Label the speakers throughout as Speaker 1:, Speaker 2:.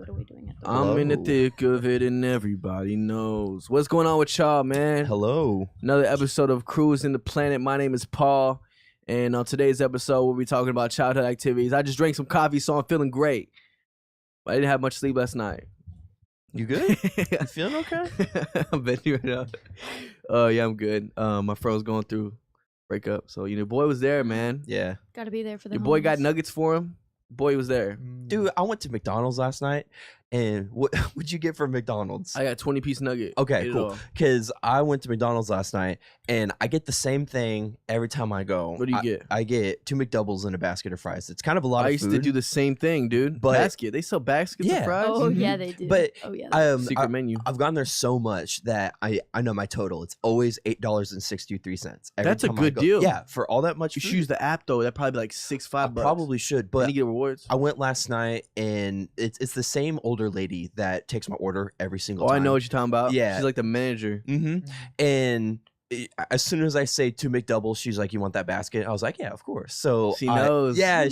Speaker 1: What are we doing at the
Speaker 2: I'm in the thick of it and everybody knows. What's going on with y'all, man?
Speaker 3: Hello.
Speaker 2: Another episode of Cruisin the Planet. My name is Paul. And on today's episode, we'll be talking about childhood activities. I just drank some coffee, so I'm feeling great. But I didn't have much sleep last night.
Speaker 3: You good? You feeling okay?
Speaker 2: I'm betting right now. Yeah, I'm good. My friend was going through breakup. So, your boy was there, man.
Speaker 3: Yeah.
Speaker 1: Gotta be there for the
Speaker 2: Your boy got
Speaker 1: homies.
Speaker 2: nuggets for him. Boy was there.
Speaker 3: Dude, I went to McDonald's last night, and what'd you get from McDonald's?
Speaker 2: I got 20-piece nugget.
Speaker 3: Okay,
Speaker 2: Ate it
Speaker 3: cool.
Speaker 2: all.
Speaker 3: Because I went to McDonald's last night, and I get the same thing every time I go.
Speaker 2: What do you get?
Speaker 3: I get 2 McDoubles and a basket of fries. It's kind of a lot
Speaker 2: I
Speaker 3: of
Speaker 2: used
Speaker 3: food.
Speaker 2: to do the same thing, dude.
Speaker 3: But-
Speaker 2: basket. They sell baskets of
Speaker 3: Yeah.
Speaker 2: fries.
Speaker 1: Oh yeah, they do.
Speaker 3: But,
Speaker 1: oh yeah.
Speaker 2: Secret menu.
Speaker 3: I've gone there so much that I know my total. It's always $8.63.
Speaker 2: That's a
Speaker 3: time I
Speaker 2: good
Speaker 3: go.
Speaker 2: deal.
Speaker 3: Yeah, for all that much
Speaker 2: You
Speaker 3: food.
Speaker 2: should use the app though. That'd probably be like
Speaker 3: I
Speaker 2: $5.
Speaker 3: probably should,
Speaker 2: And
Speaker 3: but
Speaker 2: you get rewards.
Speaker 3: I went last night, and it's the same older lady that takes my order every single
Speaker 2: Oh,
Speaker 3: time.
Speaker 2: I know what you're talking about.
Speaker 3: Yeah.
Speaker 2: She's like the manager.
Speaker 3: Mm-hmm. And as soon as I say 2 McDoubles, she's like, "You want that basket?" I was like, "Yeah, of course." So
Speaker 2: She knows.
Speaker 3: Yeah,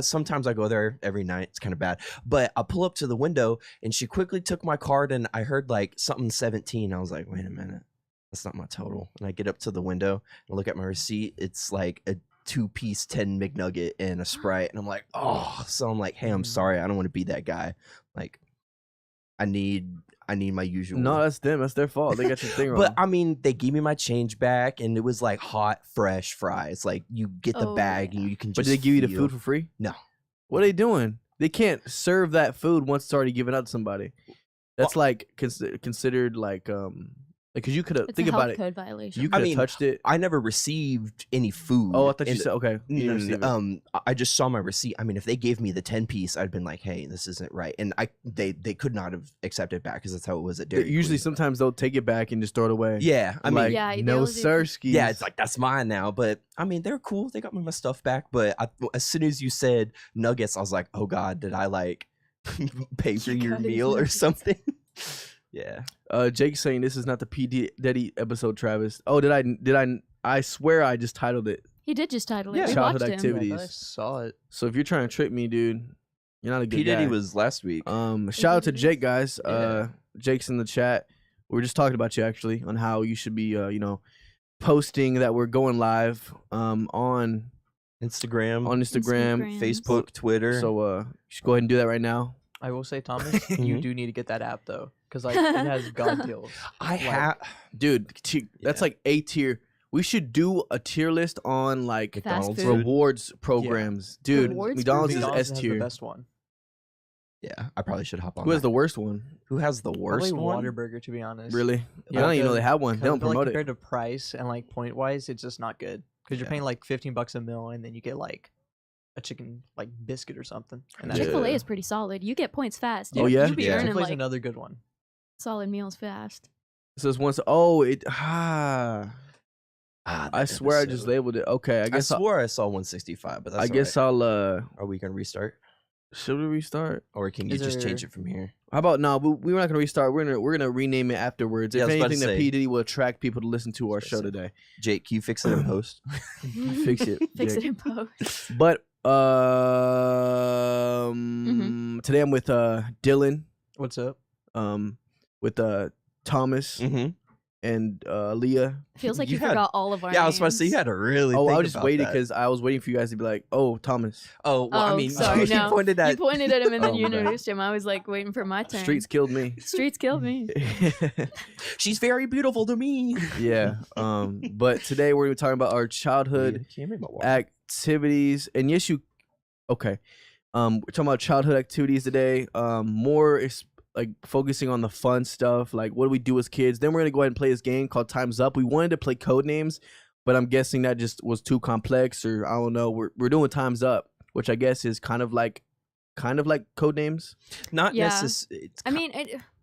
Speaker 3: sometimes I go there every night. It's kind of bad, but I pull up to the window, and she quickly took my card, and I heard like something 17. I was like, "Wait a minute, that's not my total." And I get up to the window and look at my receipt. It's like a 2-piece 10 McNugget and a Sprite, and I'm like, "Oh!" So I'm like, "Hey, I'm sorry. I don't want to be that guy. Like, I need my usual."
Speaker 2: No, that's them. That's their fault. They got your thing wrong.
Speaker 3: But I mean, they gave me my change back, and it was like hot, fresh fries. Like, you get the
Speaker 1: Oh,
Speaker 3: bag,
Speaker 1: yeah.
Speaker 3: and you can just.
Speaker 2: But did they give you the
Speaker 3: feel-
Speaker 2: food for free?
Speaker 3: No.
Speaker 2: What are they doing? They can't serve that food once it's already given out to somebody. That's like considered like because you could have
Speaker 1: It's
Speaker 2: think
Speaker 1: a health
Speaker 2: about it.
Speaker 1: code violation.
Speaker 2: You could have
Speaker 3: mean,
Speaker 2: touched it.
Speaker 3: I never received any food.
Speaker 2: Oh, I thought you
Speaker 3: and-
Speaker 2: said okay. You didn't receive it.
Speaker 3: I just saw my receipt. I mean, if they gave me the 10-piece, I'd been like, "Hey, this isn't right," and they could not have accepted it back because that's how it was at Dairy
Speaker 2: Usually,
Speaker 3: Queen.
Speaker 2: sometimes they'll take it back and just throw it away.
Speaker 3: Yeah, I mean,
Speaker 2: like,
Speaker 1: Yeah, they
Speaker 2: no
Speaker 1: always do.
Speaker 2: sirskis.
Speaker 3: yeah, it's like that's mine now. But I mean, they're cool. They got me my stuff back. But as soon as you said nuggets, I was like, "Oh God, did I like pay for
Speaker 1: You
Speaker 3: your
Speaker 1: got his
Speaker 3: meal or
Speaker 1: nuggets.
Speaker 3: something?" Yeah.
Speaker 2: Jake's saying this is not the P Diddy episode, Travis. Oh, did I? I swear I just titled it.
Speaker 1: He did just title it.
Speaker 3: Yeah.
Speaker 1: We
Speaker 2: Childhood
Speaker 1: watched him.
Speaker 2: activities.
Speaker 4: I saw it.
Speaker 2: So if you're trying to trick me, dude, you're not a good
Speaker 3: P Diddy
Speaker 2: guy.
Speaker 3: was last week.
Speaker 2: Shout out to Jake, guys.
Speaker 3: Yeah.
Speaker 2: Jake's in the chat. We were just talking about you actually on how you should be, posting that we're going live on
Speaker 3: Instagram,
Speaker 2: Instagram,
Speaker 3: Facebook, Twitter.
Speaker 2: So you should go ahead and do that right now.
Speaker 4: I will say, Thomas, you
Speaker 3: Mhm.
Speaker 4: do need to get that app though, because like it has god deals.
Speaker 3: I
Speaker 4: Like,
Speaker 3: have.
Speaker 2: Dude, that's
Speaker 3: Yeah.
Speaker 2: like A tier. We should do a tier list on like
Speaker 1: Fast
Speaker 3: McDonald's
Speaker 1: food.
Speaker 2: rewards programs. Dude,
Speaker 1: Rewards
Speaker 2: McDonald's is
Speaker 4: McDonald's
Speaker 2: S
Speaker 4: has the
Speaker 2: tier.
Speaker 4: best one.
Speaker 3: Yeah, I probably should hop on.
Speaker 2: Who has
Speaker 3: that.
Speaker 2: the worst one?
Speaker 3: Who has the worst
Speaker 4: Probably
Speaker 3: one?
Speaker 4: Whataburger, to be honest.
Speaker 2: Really?
Speaker 4: Yeah,
Speaker 2: I don't even know they have one. They don't
Speaker 4: Because I feel like
Speaker 2: promote it.
Speaker 4: compared to price and like point wise, it's just not good. Because you're
Speaker 3: Yeah.
Speaker 4: paying like $15 a meal, and then you get like a chicken like biscuit or something. And that's
Speaker 2: Yeah.
Speaker 1: Chick-fil-A
Speaker 4: it.
Speaker 1: is pretty solid. You get points fast.
Speaker 2: Oh, yeah?
Speaker 1: You be
Speaker 3: Yeah.
Speaker 1: earning
Speaker 4: Chick-fil-A is
Speaker 1: like
Speaker 4: another good one.
Speaker 1: solid meals fast.
Speaker 2: It says once. Oh, it.
Speaker 3: Ah,
Speaker 2: I
Speaker 3: that
Speaker 2: swear I just
Speaker 3: episode.
Speaker 2: labeled it. Okay, I
Speaker 3: I
Speaker 2: guess.
Speaker 3: swore I saw 165, but that's
Speaker 2: I guess I'll.
Speaker 3: Are we gonna restart,
Speaker 2: Should we restart?
Speaker 3: or can you
Speaker 4: Is
Speaker 3: just change
Speaker 4: there-
Speaker 3: it from here?
Speaker 2: How about no? We're not gonna restart. We're gonna rename it afterwards.
Speaker 3: Yeah,
Speaker 2: If
Speaker 3: I was about to
Speaker 2: anything, that
Speaker 3: say.
Speaker 2: P Diddy will attract people to listen to our
Speaker 3: was
Speaker 2: show
Speaker 3: about to
Speaker 2: today.
Speaker 3: Jake, can you fix it in post?
Speaker 2: Fix it.
Speaker 1: Fix
Speaker 2: Jake.
Speaker 1: it in post.
Speaker 2: But today I'm with Dylan,
Speaker 4: What's up?
Speaker 2: with Thomas
Speaker 3: Mm-hmm.
Speaker 2: and Leah.
Speaker 1: Feels like
Speaker 3: You
Speaker 1: you
Speaker 3: had-
Speaker 1: forgot all of our
Speaker 3: Yeah, I was about to say you
Speaker 1: names.
Speaker 3: had to really.
Speaker 2: Oh, I
Speaker 3: think
Speaker 2: was just
Speaker 3: about
Speaker 2: waiting
Speaker 3: that.
Speaker 2: because I was waiting for you guys to be like, "Oh, Thomas."
Speaker 3: Oh, well, I
Speaker 1: Oh,
Speaker 3: mean,
Speaker 1: sorry,
Speaker 3: you
Speaker 1: no.
Speaker 3: pointed
Speaker 1: You
Speaker 3: at.
Speaker 1: pointed at him and then
Speaker 3: Oh,
Speaker 1: you
Speaker 3: okay.
Speaker 1: introduced him. I was like waiting for my turn.
Speaker 2: Streets killed me.
Speaker 1: Streets killed me.
Speaker 3: She's very beautiful to me.
Speaker 2: Yeah. But today we're gonna be talking about our childhood
Speaker 3: Can you make my water?
Speaker 2: activities, and yes, you. Okay. We're talking about childhood activities today. More like focusing on the fun stuff, like what do we do as kids. Then we're gonna go ahead and play this game called Time's Up. We wanted to play code names, but I'm guessing that just was too complex, or I don't know. We're doing Time's Up, which I guess is kind of like code names.
Speaker 3: Not
Speaker 1: Yeah.
Speaker 3: necessarily.
Speaker 1: I mean,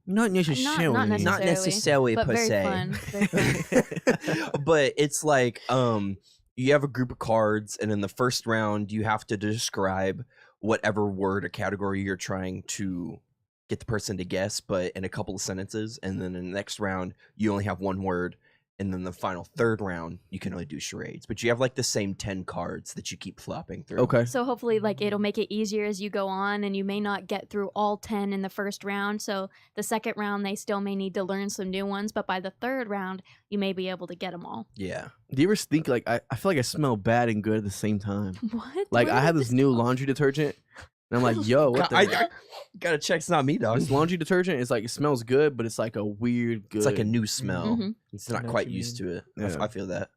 Speaker 2: Not necessarily.
Speaker 1: not
Speaker 3: Not necessarily
Speaker 1: but
Speaker 3: per
Speaker 1: very
Speaker 3: se.
Speaker 1: fun. Very fun.
Speaker 3: But it's like you have a group of cards, and in the first round you have to describe whatever word or category you're trying to get the person to guess, but in a couple of sentences. And then in the next round you only have one word, And then the final third round, you can only do charades. But you have like the same 10 cards that you keep flopping through.
Speaker 2: Okay.
Speaker 1: So hopefully, like, it'll make it easier as you go on, and you may not get through all 10 in the first round. So the second round, they still may need to learn some new ones, but by the third round, you may be able to get them all.
Speaker 3: Yeah.
Speaker 2: Do you ever think like I feel like I smell bad and good at the same time?
Speaker 1: What?
Speaker 2: Like
Speaker 1: Where
Speaker 2: I
Speaker 1: did
Speaker 2: have this new
Speaker 1: come
Speaker 2: laundry detergent, and I'm like, yo, what the?
Speaker 3: I gotta check. It's not me, dog.
Speaker 2: This laundry detergent is like it smells good, but it's like a weird good.
Speaker 3: It's like a new smell.
Speaker 1: Mhm.
Speaker 3: It's
Speaker 4: I
Speaker 3: not
Speaker 4: know what
Speaker 3: quite
Speaker 4: you
Speaker 3: used
Speaker 4: mean.
Speaker 3: to it.
Speaker 2: Yeah.
Speaker 3: I feel that.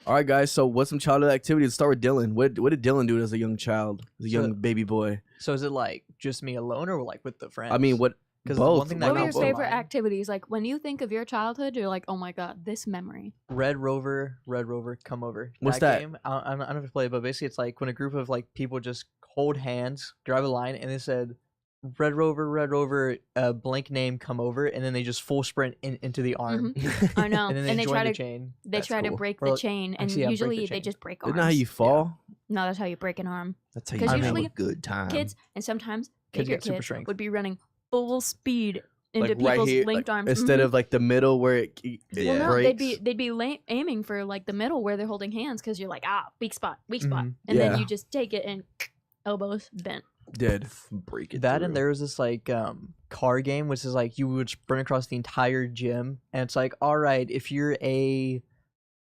Speaker 2: All right, guys. So what's some childhood activities? Let's start with Dylan. What did Dylan do as a young child, as a
Speaker 4: So-
Speaker 2: young baby boy?
Speaker 4: So is it like just me alone or like with the friends?
Speaker 2: I mean, what?
Speaker 4: 'Cause
Speaker 2: Both.
Speaker 4: one thing that
Speaker 1: What
Speaker 2: Why
Speaker 1: were
Speaker 2: not
Speaker 1: your
Speaker 4: comes to
Speaker 2: both?
Speaker 1: favorite
Speaker 4: mind-
Speaker 1: activities? Like, when you think of your childhood, you're like, oh my god, this memory.
Speaker 4: Red Rover, come over.
Speaker 2: What's that?
Speaker 4: Game, I don't know if you play it, but basically it's like when a group of like people just hold hands, drive a line, and they said, Red Rover, blank name, come over, and then they just full sprint into the arm.
Speaker 1: I know.
Speaker 4: And then they
Speaker 1: And they
Speaker 4: join
Speaker 1: try
Speaker 4: the
Speaker 1: to
Speaker 4: chain.
Speaker 1: they
Speaker 3: That's
Speaker 1: try to
Speaker 3: cool.
Speaker 1: break
Speaker 4: Or,
Speaker 1: the chain, and
Speaker 4: actually, yeah, break the
Speaker 1: usually they
Speaker 4: chain.
Speaker 1: just break
Speaker 2: Isn't
Speaker 1: arms.
Speaker 2: that how you fall?
Speaker 1: No, that's how you break an arm.
Speaker 3: That's how you
Speaker 1: 'Cause
Speaker 3: have
Speaker 1: usually
Speaker 3: a good time.
Speaker 1: Kids, and sometimes
Speaker 4: Kids
Speaker 1: bigger
Speaker 4: get super
Speaker 1: kids
Speaker 4: strength.
Speaker 1: would be running full speed into
Speaker 2: Like
Speaker 1: people's
Speaker 2: right here,
Speaker 1: linked
Speaker 2: like,
Speaker 1: arms.
Speaker 2: instead
Speaker 1: Mhm.
Speaker 2: of like the middle where it
Speaker 3: Well,
Speaker 1: no,
Speaker 2: breaks.
Speaker 1: they'd be aiming for like the middle where they're holding hands because you're like, weak spot, and
Speaker 4: Mhm.
Speaker 1: then
Speaker 2: Yeah.
Speaker 1: you just take it and elbows bent.
Speaker 2: Dead.
Speaker 3: Break it.
Speaker 4: That
Speaker 3: through.
Speaker 4: and there was this like car game which is like you would sprint across the entire gym, and it's like, all right, if you're a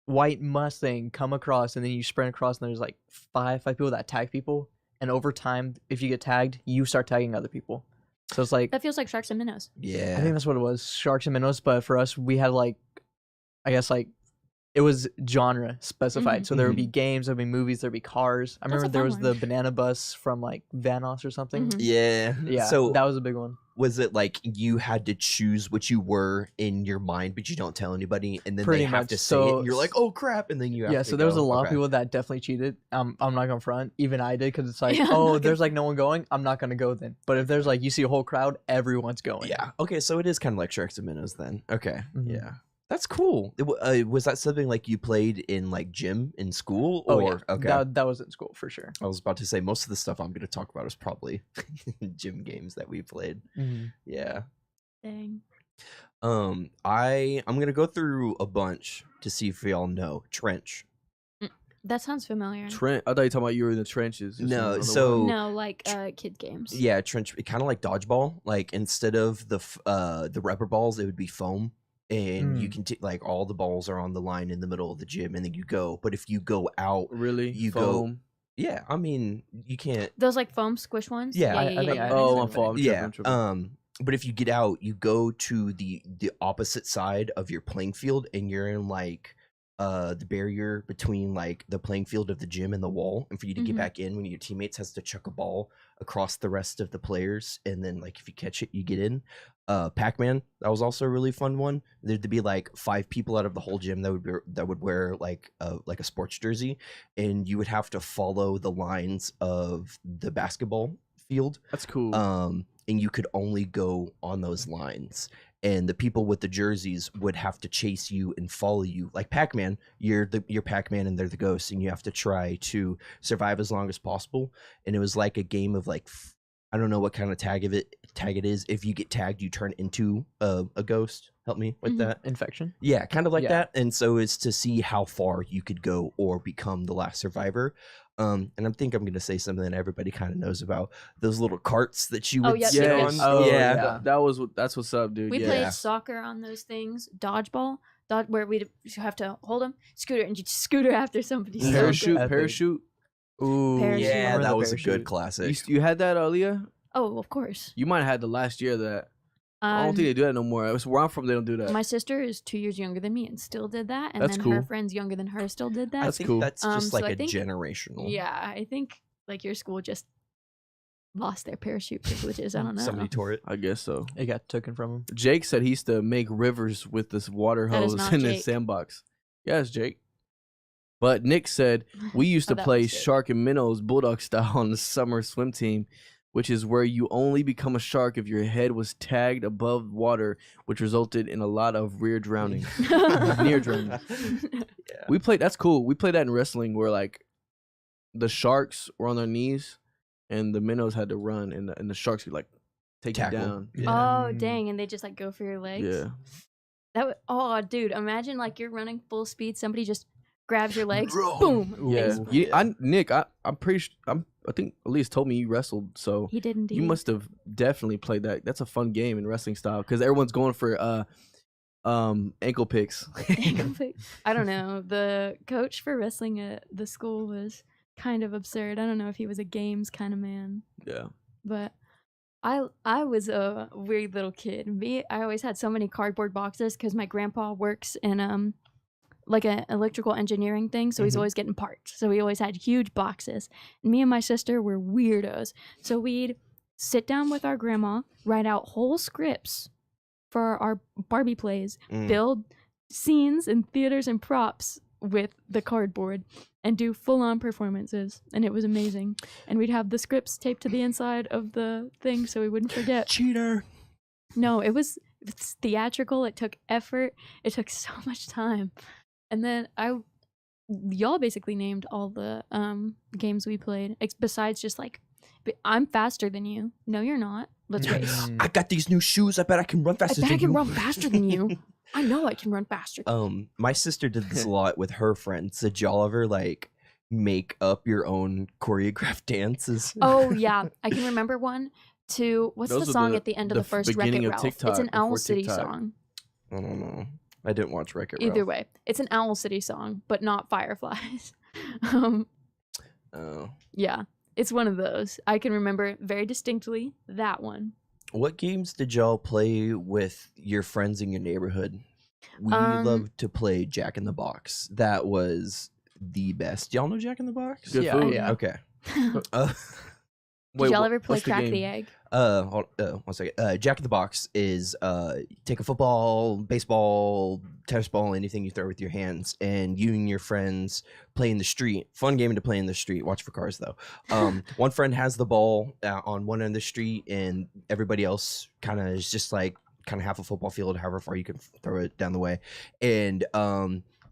Speaker 4: white Mustang, come across, and then you sprint across, and there's like five people that tag people, and over time, if you get tagged, you start tagging other people. So it's like
Speaker 1: That feels like sharks and minnows.
Speaker 4: I
Speaker 3: Yeah.
Speaker 4: think that's what it was, sharks and minnows. But for us, we had like, I guess like, it was genre specified.
Speaker 1: Mhm.
Speaker 4: So there would be games, there'd be movies, there'd be cars. I
Speaker 1: That's a
Speaker 4: remember there
Speaker 1: fun
Speaker 4: was the
Speaker 1: one.
Speaker 4: banana bus from like Vanos or something.
Speaker 1: Mhm.
Speaker 3: Yeah.
Speaker 4: Yeah,
Speaker 3: So
Speaker 4: that was a big one.
Speaker 3: was it like you had to choose what you were in your mind, but you don't tell anybody, and then
Speaker 4: Pretty
Speaker 3: they have
Speaker 4: much.
Speaker 3: to say it,
Speaker 4: So-
Speaker 3: and you're like, "Oh crap!" And then you have
Speaker 4: Yeah,
Speaker 3: to
Speaker 4: so there was a
Speaker 3: go.
Speaker 4: lot of
Speaker 3: Okay.
Speaker 4: people that definitely cheated. I'm not gonna front. Even I did, because it's like,
Speaker 1: Yeah, I'm not
Speaker 4: oh,
Speaker 1: gonna
Speaker 4: there's like no one going. I'm not gonna go then. But if there's like you see a whole crowd, everyone's going.
Speaker 3: Yeah. Okay, so it is kind of like Sharks and Minnows then. Okay.
Speaker 4: Mhm.
Speaker 3: Yeah. That's cool. Was that something like you played in like gym in school,
Speaker 4: Oh
Speaker 3: or
Speaker 4: yeah.
Speaker 3: okay?
Speaker 4: That was in school for sure.
Speaker 3: I was about to say most of the stuff I'm going to talk about is probably gym games that we played. Yeah.
Speaker 1: Dang.
Speaker 3: I'm gonna go through a bunch to see if we all know Trench.
Speaker 1: That sounds familiar.
Speaker 2: Trent. I thought you were talking about you were in the trenches. or
Speaker 3: No,
Speaker 2: some other
Speaker 3: so-
Speaker 2: one.
Speaker 1: No, like kid games.
Speaker 3: Yeah, Trench. Kind of like dodgeball. Like instead of the rubber balls, it would be foam, and you can like all the balls are on the line in the middle of the gym, and then you go. But if you go out,
Speaker 2: really,
Speaker 3: you go-
Speaker 2: Foam?
Speaker 3: yeah, I mean you can't.
Speaker 1: Those like foam squish ones.
Speaker 3: Yeah,
Speaker 4: I think I-
Speaker 2: Oh,
Speaker 4: I-
Speaker 2: my fault. I'm
Speaker 3: Yeah.
Speaker 2: tripping, tripping.
Speaker 3: But if you get out, you go to the opposite side of your playing field, and you're in like the barrier between like the playing field of the gym and the wall, and for you to get
Speaker 1: Mhm.
Speaker 3: back in, when your teammates has to chuck a ball across the rest of the players, and then like if you catch it, you get in. Pac-Man, that was also a really fun one. There'd be like 5 people out of the whole gym that would wear like a sports jersey, and you would have to follow the lines of the basketball field.
Speaker 2: That's cool.
Speaker 3: And you could only go on those lines, and the people with the jerseys would have to chase you and follow you like Pac-Man. You're Pac-Man, and they're the ghosts, and you have to try to survive as long as possible. And it was like a game of like I don't know what kind of tag it is. If you get tagged, you turn into a ghost. Help me with
Speaker 1: Mhm.
Speaker 3: that.
Speaker 4: Infection.
Speaker 3: Yeah, kind of like
Speaker 4: Yeah.
Speaker 3: that. And so it's to see how far you could go or become the last survivor. And I think I'm gonna say something that everybody kind of knows about, those little carts that you
Speaker 1: Oh,
Speaker 3: would
Speaker 1: yeah,
Speaker 3: sit
Speaker 1: yeah.
Speaker 3: on.
Speaker 4: Oh,
Speaker 3: yeah.
Speaker 4: yeah.
Speaker 2: That was that's what's up, dude.
Speaker 1: We
Speaker 2: yeah.
Speaker 1: played soccer on those things, dodgeball, where we'd have to hold them, scooter, and you just scooter after somebody. So good.
Speaker 2: Parachute,
Speaker 4: Epic.
Speaker 2: parachute.
Speaker 4: Ooh,
Speaker 1: Parachute.
Speaker 3: Yeah,
Speaker 4: Remember
Speaker 3: that
Speaker 4: the
Speaker 3: was a good
Speaker 4: parachute?
Speaker 3: classic.
Speaker 2: You had that, Aaliyah?
Speaker 1: Oh, of course.
Speaker 2: You might have had the last year of that. I don't think they do that no more. Where I'm from, they don't do that.
Speaker 1: My sister is 2 years younger than me and still did that, and
Speaker 2: That's
Speaker 1: then
Speaker 2: cool.
Speaker 1: her friends younger than her still did that.
Speaker 3: I
Speaker 2: That's
Speaker 3: think
Speaker 2: cool.
Speaker 3: that's just
Speaker 1: So
Speaker 3: like
Speaker 1: I
Speaker 3: a
Speaker 1: think-
Speaker 3: generational.
Speaker 1: Yeah, I think like your school just lost their parachute privileges. I don't know.
Speaker 3: Somebody tore it.
Speaker 2: I guess so.
Speaker 4: It got taken from him.
Speaker 2: Jake said he used to make rivers with this water
Speaker 1: That is
Speaker 2: hose
Speaker 1: not
Speaker 2: in his
Speaker 1: Jake.
Speaker 2: sandbox. Yes, Jake. But Nick said we used
Speaker 1: Oh,
Speaker 2: to
Speaker 1: that
Speaker 2: play
Speaker 1: was good.
Speaker 2: shark and minnows bulldog style on the summer swim team, which is where you only become a shark if your head was tagged above water, which resulted in a lot of rear drowning. Near drowning.
Speaker 3: Yeah.
Speaker 2: We played. That's cool. We played that in wrestling, where like the sharks were on their knees, and the minnows had to run, and the sharks could like take
Speaker 3: Tackle.
Speaker 2: you down.
Speaker 3: Yeah.
Speaker 1: Oh dang! And they just like go for your legs.
Speaker 2: Yeah.
Speaker 1: Oh, dude, imagine like you're running full speed, somebody just grabs your legs,
Speaker 3: Bro.
Speaker 1: boom.
Speaker 2: Yeah,
Speaker 1: face-
Speaker 3: Yeah.
Speaker 2: Nick, I'm pretty. I think Elise told me you wrestled, so
Speaker 1: He did indeed.
Speaker 2: you must have definitely played that. That's a fun game in wrestling style because everyone's going for ankle picks.
Speaker 1: I don't know. The coach for wrestling at the school was kind of absurd. I don't know if he was a games kind of man,
Speaker 2: Yeah.
Speaker 1: but I was a weird little kid. I always had so many cardboard boxes because my grandpa works in like an electrical engineering thing, so he's
Speaker 3: Mhm.
Speaker 1: always getting parts. So we always had huge boxes. And me and my sister were weirdos. So we'd sit down with our grandma, write out whole scripts for our Barbie plays, build scenes in theaters and props with the cardboard, and do full-on performances. And it was amazing. And we'd have the scripts taped to the inside of the thing so we wouldn't forget.
Speaker 3: Cheater.
Speaker 1: No, it's theatrical. It took effort. It took so much time. And then y'all basically named all the games we played, besides just like, I'm faster than you. No, you're not. Let's race.
Speaker 3: I got these new shoes. I bet I can run
Speaker 1: I
Speaker 3: faster
Speaker 1: bet
Speaker 3: than
Speaker 1: I can
Speaker 3: you.
Speaker 1: run faster than you. I know I can run faster.
Speaker 3: My sister did this a lot with her friends. Did y'all ever like make up your own choreographed dances?
Speaker 1: Oh yeah, I can remember one. What's
Speaker 2: Those
Speaker 1: the
Speaker 2: are
Speaker 1: song
Speaker 2: the-
Speaker 1: at the end of
Speaker 2: the
Speaker 1: the first
Speaker 2: beginning
Speaker 1: Wreck-It
Speaker 2: of
Speaker 1: Ralph? It's
Speaker 2: TikTok,
Speaker 1: an Owl
Speaker 2: before
Speaker 1: City
Speaker 2: TikTok.
Speaker 1: song.
Speaker 3: I don't know. I didn't watch Wreck-It
Speaker 1: Either
Speaker 3: Ralph.
Speaker 1: way, it's an Owl City song, but not Fireflies. um,
Speaker 3: Oh.
Speaker 1: yeah, it's one of those. I can remember very distinctly that one.
Speaker 3: What games did y'all play with your friends in your neighborhood? We
Speaker 1: Um,
Speaker 3: loved to play Jack in the Box. That was the best. Y'all know Jack in the Box?
Speaker 2: Good
Speaker 4: Yeah,
Speaker 2: food.
Speaker 4: yeah.
Speaker 3: Okay.
Speaker 1: Did
Speaker 2: Wait,
Speaker 1: y'all
Speaker 2: wha-
Speaker 1: ever play
Speaker 2: what's the
Speaker 1: Crack
Speaker 2: game?
Speaker 1: the Egg?
Speaker 3: One second. Jack in the Box is take a football, baseball, tennis ball, anything you throw with your hands, and you and your friends play in the street. Fun game to play in the street. Watch for cars though. One friend has the ball on one end of the street, and everybody else kind of is just like kind of half a football field, however far you can throw it down the way, and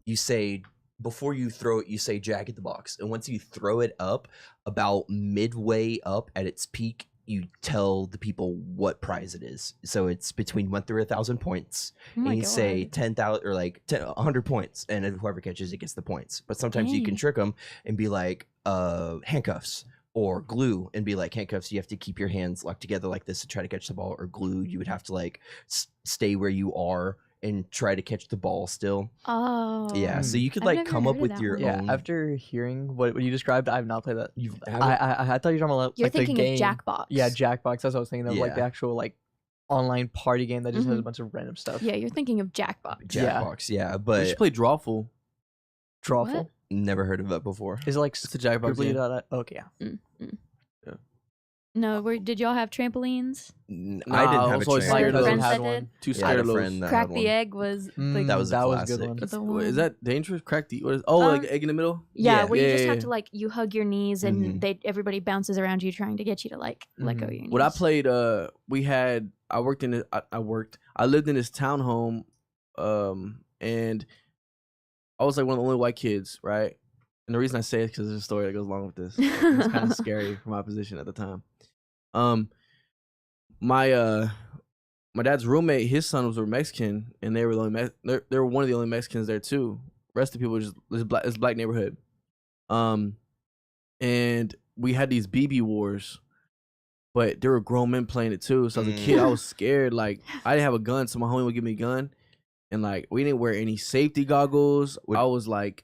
Speaker 3: you say. Before you throw it, you say Jack at the Box. And once you throw it up, about midway up at its peak, you tell the people what prize it is. So it's between 1 through 1,000 points.
Speaker 1: Oh my
Speaker 3: And you
Speaker 1: God.
Speaker 3: say 10,000 or like 100 points. And then whoever catches it gets the points. But sometimes you can
Speaker 1: Dang.
Speaker 3: trick them and be like handcuffs or glue and be like handcuffs. You have to keep your hands locked together like this to try to catch the ball, or glue. You would have to like stay where you are and try to catch the ball still.
Speaker 1: Oh.
Speaker 3: Yeah, so you could
Speaker 1: I've
Speaker 3: like
Speaker 1: never
Speaker 3: come
Speaker 1: heard
Speaker 3: up
Speaker 1: of
Speaker 3: with
Speaker 1: that
Speaker 3: your
Speaker 1: one.
Speaker 4: Yeah,
Speaker 3: own.
Speaker 4: after hearing what you described, I have not played that.
Speaker 3: You've
Speaker 4: I thought you were talking about
Speaker 1: You're
Speaker 4: like the
Speaker 1: thinking
Speaker 4: game.
Speaker 1: of Jackbox.
Speaker 4: Yeah, Jackbox. That's what I was thinking of, like the
Speaker 3: Yeah.
Speaker 4: actual like online party game that just has a
Speaker 1: Mhm.
Speaker 4: bunch of random stuff.
Speaker 1: Yeah, you're thinking of Jackbox.
Speaker 4: Yeah.
Speaker 3: Jackbox, yeah,
Speaker 2: We
Speaker 3: but
Speaker 2: should play Drawful.
Speaker 4: Drawful.
Speaker 1: What?
Speaker 3: never heard of it before.
Speaker 4: Is it like
Speaker 2: It's a Jackbox
Speaker 4: scribbly
Speaker 2: game.
Speaker 4: dot- Okay, yeah.
Speaker 1: No, did y'all have trampolines?
Speaker 2: Nah,
Speaker 3: I didn't
Speaker 2: I
Speaker 3: have
Speaker 2: was
Speaker 3: a
Speaker 2: always
Speaker 3: trampoline.
Speaker 1: Like
Speaker 2: scared
Speaker 1: your
Speaker 2: of
Speaker 1: friends
Speaker 2: those.
Speaker 1: that
Speaker 4: one.
Speaker 1: did?
Speaker 2: Too
Speaker 3: Yeah, I
Speaker 2: scared
Speaker 3: had
Speaker 2: of
Speaker 3: a
Speaker 2: those.
Speaker 3: friend that
Speaker 1: Crack
Speaker 3: had
Speaker 1: the
Speaker 3: one.
Speaker 1: Egg was the
Speaker 3: That was a
Speaker 4: that was a
Speaker 3: classic.
Speaker 4: good one.
Speaker 1: the
Speaker 2: What, is
Speaker 1: one.
Speaker 2: that dangerous? Crack the what is? Oh, like
Speaker 1: Um,
Speaker 2: egg in the middle.
Speaker 1: Yeah,
Speaker 3: Yeah.
Speaker 1: where you
Speaker 2: Yeah,
Speaker 1: just
Speaker 2: yeah,
Speaker 1: have
Speaker 2: yeah.
Speaker 1: to like you hug your knees and
Speaker 3: Mhm.
Speaker 1: everybody bounces around you trying to get you to like let go of your knees.
Speaker 2: What I played, we had. I worked in. I lived in this townhome, and I was like one of the only white kids, right? And the reason I say it because there's a story that goes along with this. It's kind of scary for my position at the time. My dad's roommate, his sons were Mexican, and they were the only they were one of the only Mexicans there too. Rest of the people were just it's a black neighborhood. And we had these BB wars, but there were grown men playing it too. So as a kid, I was scared. Like I didn't have a gun, so my homie would give me a gun, and like we didn't wear any safety goggles. I was like,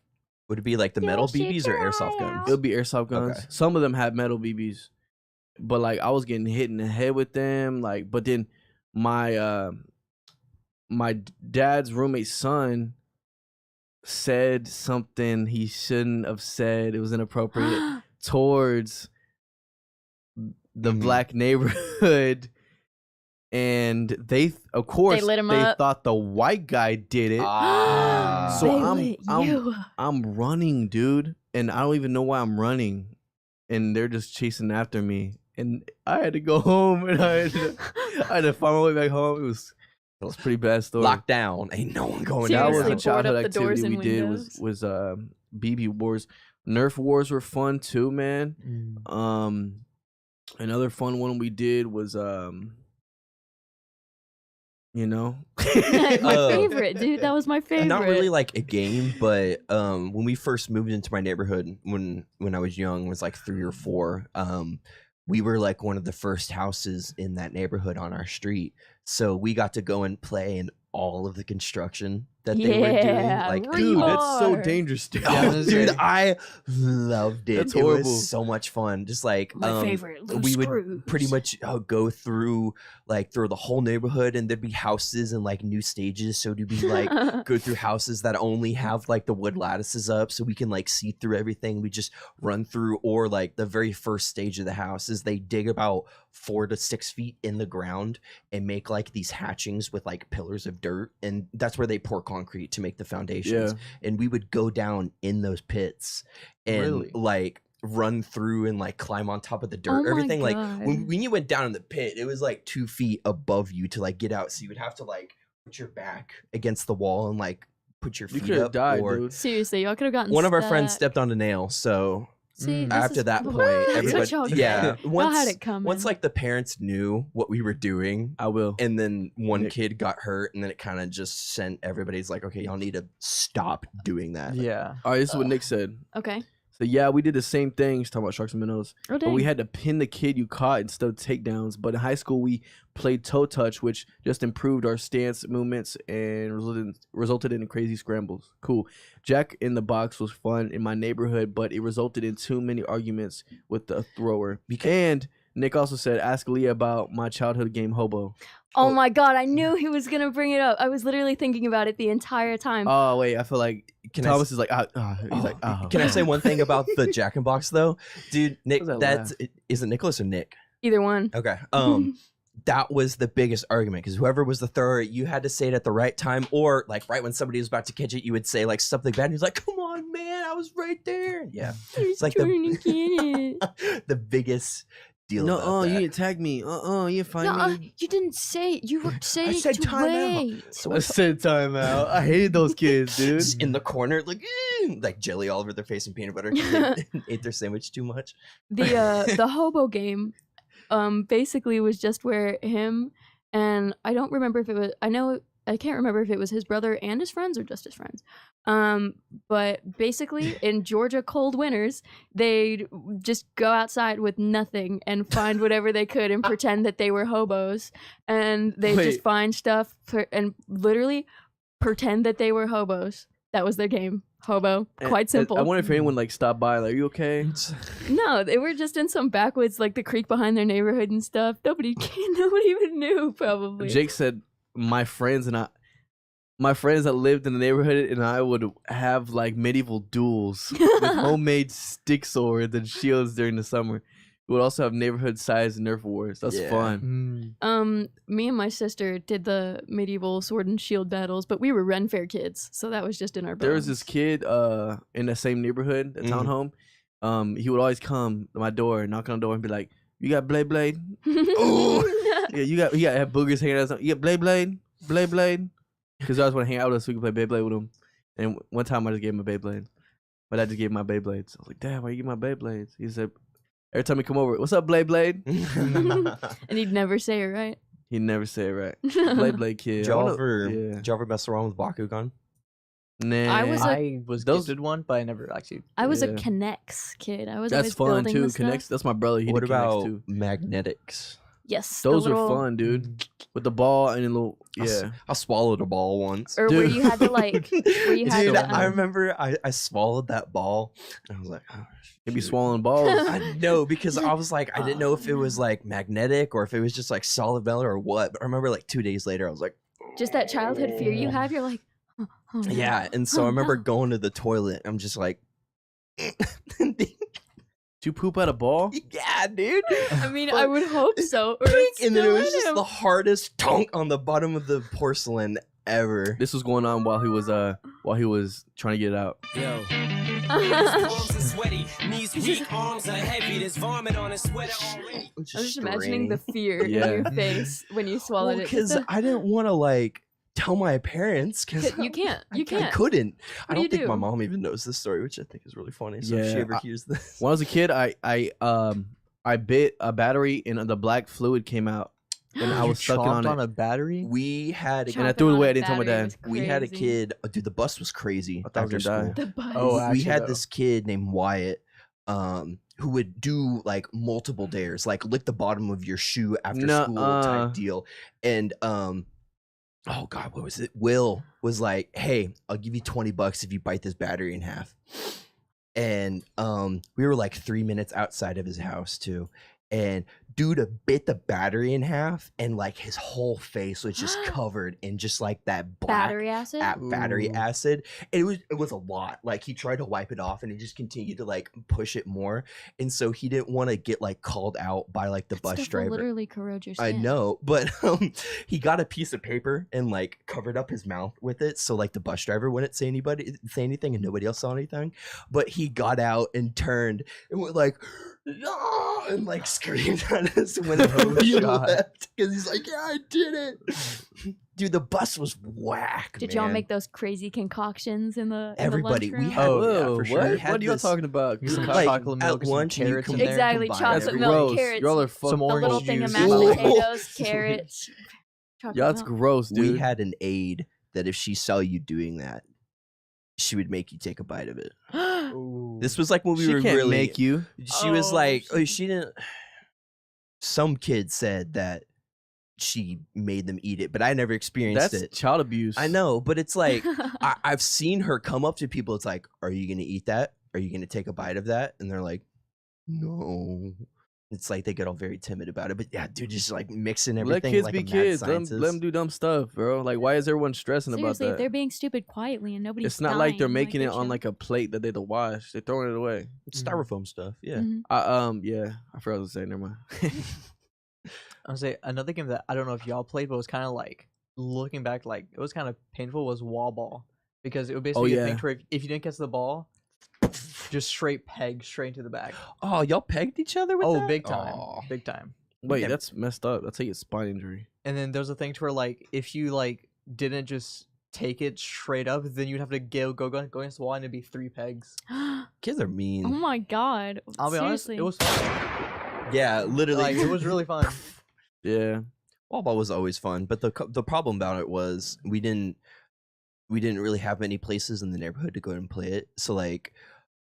Speaker 3: Would it be like the metal BBs or airsoft guns?
Speaker 2: it would be airsoft guns.
Speaker 3: Okay.
Speaker 2: Some of them had metal BBs, but like I was getting hit in the head with them. Like, but then my dad's roommate's son said something he shouldn't have said. It was inappropriate towards the
Speaker 3: Mhm.
Speaker 2: black neighborhood, and they, of course,
Speaker 1: lit him
Speaker 2: they
Speaker 1: up.
Speaker 2: thought the white guy did it.
Speaker 3: Ah.
Speaker 2: So
Speaker 1: They
Speaker 2: I'm-
Speaker 1: lit
Speaker 2: I'm-
Speaker 1: you.
Speaker 2: I'm running, dude, and I don't even know why I'm running, and they're just chasing after me, and I had to go home, and I had to find my way back home. It was pretty bad story.
Speaker 3: Locked down. Ain't no one going
Speaker 2: That
Speaker 3: down.
Speaker 2: was
Speaker 1: Seriously,
Speaker 2: a
Speaker 1: board
Speaker 2: childhood
Speaker 1: up the doors
Speaker 2: activity we
Speaker 1: and
Speaker 2: did.
Speaker 1: windows.
Speaker 2: Was BB wars. Nerf wars were fun too, man. Another fun one we did was You know,
Speaker 1: my
Speaker 3: Oh.
Speaker 1: favorite, dude. That was my favorite.
Speaker 3: Not really like a game, but when we first moved into my neighborhood when I was young, was like 3 or 4. We were like one of the first houses in that neighborhood on our street, so we got to go and play in all of the construction that they were doing.
Speaker 1: Yeah,
Speaker 3: Like,
Speaker 2: dude,
Speaker 1: Rebar.
Speaker 2: that's so dangerous, dude.
Speaker 4: Yeah,
Speaker 3: oh, dude, I loved it.
Speaker 2: That's
Speaker 3: It
Speaker 2: horrible.
Speaker 3: was so much fun. Just like
Speaker 1: My favorite. Loose
Speaker 3: we would
Speaker 1: screws.
Speaker 3: pretty much go through the whole neighborhood, and there'd be houses and like new stages. So to be like go through houses that only have like the wood lattices up, so we can like see through everything. We just run through, or like the very first stage of the house is they dig about 4 to 6 feet in the ground and make like these hatchings with like pillars of dirt, and that's where they pour concrete to make the foundations. And we would go down in those pits and
Speaker 4: Really?
Speaker 3: like run through and like climb on top of the dirt.
Speaker 1: Oh my
Speaker 3: Everything like
Speaker 1: God.
Speaker 3: when you went down in the pit, it was like 2 feet above you to like get out, so you would have to like put your back against the wall and like put your
Speaker 2: You
Speaker 3: feet
Speaker 2: could have
Speaker 3: up.
Speaker 2: died,
Speaker 3: or
Speaker 2: dude.
Speaker 1: Seriously, y'all could have gotten
Speaker 3: one of our friends
Speaker 1: stuck.
Speaker 3: stepped on a nail, so
Speaker 1: See,
Speaker 4: Mm.
Speaker 1: this
Speaker 3: after
Speaker 1: is-
Speaker 3: that point,
Speaker 1: That's what
Speaker 3: everybody
Speaker 1: y'all did.
Speaker 3: yeah.
Speaker 1: Y'all had it coming.
Speaker 3: Once like the parents knew what we were doing,
Speaker 2: I will.
Speaker 3: and then one
Speaker 2: Nick.
Speaker 3: kid got hurt, and then it kind of just sent everybody's like, okay, y'all need to stop doing that.
Speaker 4: Yeah.
Speaker 2: All right, this is what Nick said.
Speaker 1: Okay.
Speaker 2: So yeah, we did the same thing. He's talking about sharks and minnows.
Speaker 1: Oh,
Speaker 2: But we
Speaker 1: dang.
Speaker 2: had to pin the kid you caught instead of takedowns. But in high school, we played toe touch, which just improved our stance movements and resulted in crazy scrambles. Cool. Jack in the Box was fun in my neighborhood, but it resulted in too many arguments with the thrower. And Nick also said, ask Leah about my childhood game Hobo.
Speaker 1: Oh my God, I knew he was gonna bring it up. I was literally thinking about it the entire time.
Speaker 2: Oh, wait, I feel like
Speaker 3: Can
Speaker 2: Thomas is like, he's like,
Speaker 3: Can I say one thing about the Jack in Box though, dude? Nick,
Speaker 2: What was that
Speaker 3: that's is it Nicholas or Nick?
Speaker 1: Either one.
Speaker 3: Okay. That was the biggest argument, because whoever was the thrower, you had to say it at the right time, or like right when somebody was about to catch it, you would say like something bad. And he's like, "Come on, man, I was right there." Yeah, it's like
Speaker 1: trying to get it.
Speaker 3: the biggest deal.
Speaker 2: no,
Speaker 3: about
Speaker 2: you
Speaker 3: that.
Speaker 2: didn't tag me. You didn't find
Speaker 1: No,
Speaker 2: me.
Speaker 1: you didn't say it. You were saying
Speaker 3: said
Speaker 1: it too
Speaker 3: time out.
Speaker 1: late.
Speaker 3: So
Speaker 2: I said timeout. I hated those kids, dude.
Speaker 3: just in the corner, like jelly all over their face and peanut butter. 'Cause they ate their sandwich too much.
Speaker 1: The hobo game basically was just where him and I don't remember if it was I can't remember if it was his brother and his friends or just his friends. But basically in Georgia cold winters, they'd just go outside with nothing and find whatever they could and pretend that they were hobos, and they just
Speaker 2: Wait.
Speaker 1: find stuff and literally pretend that they were hobos. That was their game. Hobo. Quite simple.
Speaker 2: I wonder if anyone like stopped by. Like, are you okay?
Speaker 1: No, they were just in some backwoods, like the creek behind their neighborhood and stuff. Nobody even knew, probably.
Speaker 2: Jake said my friends that lived in the neighborhood and I would have like medieval duels with homemade stick swords and shields during the summer. We would also have neighborhood-sized Nerf wars. That's
Speaker 3: Yeah.
Speaker 2: fun.
Speaker 1: Me and my sister did the medieval sword and shield battles, but we were Ren Fair kids, so that was just in our bones.
Speaker 2: There was this kid in the same neighborhood, the townhome. He would always come to my door, knock on the door, and be like, "You got Blade?" Yeah, you got have boogers hanging out. You got Blade? Because I always want to hang out with us so we can play Beyblade with him. And one time I just gave him a Beyblade. My dad just gave him my Beyblades. I was like, "Dad, why you give my Beyblades?" He said, every time he come over, "What's up, Blade?"
Speaker 1: And he'd never say it right.
Speaker 2: He'd never say it right. Blade kid.
Speaker 3: Did y'all ever,
Speaker 2: Yeah.
Speaker 3: did y'all ever mess around with Bakugan?
Speaker 2: Nah.
Speaker 1: I was a-
Speaker 4: I was
Speaker 2: Those-
Speaker 4: gifted one, but I never actually.
Speaker 1: I was a
Speaker 2: Yeah.
Speaker 1: Connects kid. I was
Speaker 2: That's
Speaker 1: always
Speaker 2: fun
Speaker 1: building
Speaker 2: too.
Speaker 1: the stuff.
Speaker 2: Connects. That's my brother. He
Speaker 3: What
Speaker 2: did Connects
Speaker 3: about
Speaker 2: too.
Speaker 3: magnetics?
Speaker 1: Yes, the
Speaker 2: Those
Speaker 1: little-
Speaker 2: are fun, dude. With the ball and a little yeah.
Speaker 3: I swallowed a ball once.
Speaker 1: Or where
Speaker 2: Dude.
Speaker 1: you had to like, where you had
Speaker 3: Dude,
Speaker 1: to.
Speaker 3: I remember I swallowed that ball, and I was like, oh,
Speaker 2: You'd be
Speaker 3: shoot.
Speaker 2: swallowing balls.
Speaker 3: I know, because I was like, I didn't know if it was like magnetic or if it was just like solid metal or what. But I remember like 2 days later, I was like,
Speaker 1: just that childhood fear you have. You're like, oh, no.
Speaker 3: yeah. And so
Speaker 1: Oh,
Speaker 3: I remember
Speaker 1: no.
Speaker 3: going to the toilet. I'm just like,
Speaker 2: Did you poop out a ball?
Speaker 3: yeah, dude.
Speaker 1: I mean, I would hope so. Or
Speaker 3: Pink,
Speaker 1: it's
Speaker 3: and then it
Speaker 1: still
Speaker 3: was
Speaker 1: in
Speaker 3: just
Speaker 1: him.
Speaker 3: the hardest tonk on the bottom of the porcelain ever.
Speaker 2: This was going on while he was trying to get it out.
Speaker 5: Yo. Palms are sweaty, knees weak, arms are heavy. There's vomit on his sweater already.
Speaker 1: I was just imagining the fear
Speaker 2: Yeah.
Speaker 1: in your face when you swallowed it.
Speaker 3: because
Speaker 1: Just
Speaker 3: I didn't want to like tell my parents because
Speaker 1: you can't. You
Speaker 3: I
Speaker 1: can't.
Speaker 3: couldn't. I
Speaker 1: do you
Speaker 3: don't think
Speaker 1: do?
Speaker 3: my mom even knows this story, which I think is really funny. So if she
Speaker 2: Yeah,
Speaker 3: ever hears this,
Speaker 2: When I was a kid, I bit a battery and the black fluid came out. and I
Speaker 4: You
Speaker 2: was sucking on
Speaker 4: chomped
Speaker 2: it.
Speaker 4: a battery.
Speaker 3: We had
Speaker 2: And I threw it away. I didn't tell my dad.
Speaker 3: we had a kid. Dude, the bus was crazy
Speaker 2: I thought I was
Speaker 3: after
Speaker 2: gonna
Speaker 3: school.
Speaker 2: die.
Speaker 1: The bus.
Speaker 4: Oh,
Speaker 3: we
Speaker 4: actually,
Speaker 3: had
Speaker 4: though.
Speaker 3: this kid named Wyatt, who would do like multiple dares, like lick the bottom of your shoe after school
Speaker 2: Nuh-uh.
Speaker 3: type deal. And oh god, what was it? Will was like, "Hey, I'll give you $20 if you bite this battery in half." And we were like 3 minutes outside of his house too. And dude bit the battery in half, and like his whole face was just covered in just like that black
Speaker 1: Battery acid.
Speaker 3: battery
Speaker 4: Ooh.
Speaker 3: acid. And it was a lot. Like he tried to wipe it off, and he just continued to like push it more. And so he didn't want to get like called out by like the
Speaker 1: That
Speaker 3: bus
Speaker 1: stuff will
Speaker 3: driver.
Speaker 1: literally corrode your
Speaker 3: I
Speaker 1: skin.
Speaker 3: know, but he got a piece of paper and like covered up his mouth with it, so like the bus driver wouldn't say anything, and nobody else saw anything. But he got out and turned and went like, "Ah!" and like screamed at us when he
Speaker 4: God.
Speaker 3: left, because he's like, "Yeah, I did it." Dude, the bus was whack.
Speaker 1: Did
Speaker 3: man.
Speaker 1: y'all make those crazy concoctions in the
Speaker 3: Everybody,
Speaker 1: in the
Speaker 3: we
Speaker 1: lunchroom?
Speaker 3: had
Speaker 2: Oh,
Speaker 3: yeah,
Speaker 2: whoa,
Speaker 3: for sure.
Speaker 2: what?
Speaker 3: We had
Speaker 2: What are y'all
Speaker 3: this-
Speaker 2: talking about?
Speaker 4: Some
Speaker 3: Like,
Speaker 4: chocolate
Speaker 3: at
Speaker 4: milk, some
Speaker 3: lunch, and you
Speaker 4: carrots in
Speaker 3: combine-
Speaker 4: there.
Speaker 1: Exactly,
Speaker 3: combine
Speaker 1: chocolate
Speaker 3: everything.
Speaker 1: milk,
Speaker 2: Gross.
Speaker 1: carrots,
Speaker 2: Y'all are fucking
Speaker 4: Some
Speaker 1: the
Speaker 4: orange
Speaker 1: little thing of
Speaker 4: juice.
Speaker 1: mashed
Speaker 3: Ooh.
Speaker 1: potatoes, carrots, chocolate
Speaker 2: Y'all, it's
Speaker 1: milk.
Speaker 2: gross, dude.
Speaker 3: We had an aide that if she saw you doing that, she would make you take a bite of it.
Speaker 4: Ooh.
Speaker 3: This was like when we
Speaker 2: she
Speaker 3: were
Speaker 2: can't
Speaker 3: really.
Speaker 2: make you.
Speaker 3: She was
Speaker 1: Oh,
Speaker 3: like,
Speaker 1: she-
Speaker 3: she didn't. Some kid said that she made them eat it, but I never experienced
Speaker 2: That's
Speaker 3: it.
Speaker 2: child abuse.
Speaker 3: I know, but it's like I've seen her come up to people. It's like, "Are you gonna eat that? Are you gonna take a bite of that?" And they're like, "No." It's like they get all very timid about it. But yeah, dude, just like mixing
Speaker 2: Let
Speaker 3: everything.
Speaker 2: kids
Speaker 3: like
Speaker 2: be
Speaker 3: a mad
Speaker 2: kids. Let
Speaker 3: scientist.
Speaker 2: them do dumb stuff, bro. Like, why is everyone stressing
Speaker 1: Seriously,
Speaker 2: about
Speaker 1: if they're
Speaker 2: that?
Speaker 1: being stupid quietly and nobody's
Speaker 2: It's not like they're
Speaker 1: dying,
Speaker 2: making
Speaker 1: they
Speaker 2: it on
Speaker 1: should-
Speaker 2: like a plate that they have to wash. They're throwing it away.
Speaker 3: It's styrofoam stuff. Yeah.
Speaker 1: Mhm.
Speaker 2: Yeah, I forgot what I was saying. Never mind.
Speaker 4: I would say another game that I don't know if y'all played, but was kind of like looking back, like it was kind of painful. Was wall ball, because it would basically be a
Speaker 2: yeah.
Speaker 4: thing to where if you didn't catch the ball, just straight peg straight into the back.
Speaker 3: Oh, y'all pegged each other with
Speaker 4: Oh,
Speaker 3: that?
Speaker 4: big time,
Speaker 3: Aw.
Speaker 4: big time.
Speaker 2: Wait,
Speaker 3: Yeah.
Speaker 2: that's messed up. That's how you get spine injury.
Speaker 4: And then there's a thing to where like if you like didn't just take it straight up, then you'd have to go against the wall, and it'd be 3 pegs.
Speaker 3: Kids are mean.
Speaker 1: Oh my god!
Speaker 4: I'll be honest,
Speaker 1: Seriously.
Speaker 4: it was fun.
Speaker 3: Yeah, literally.
Speaker 4: Like it was really fun.
Speaker 2: Yeah.
Speaker 3: Wall ball was always fun, but the problem about it was we didn't really have many places in the neighborhood to go and play it. So like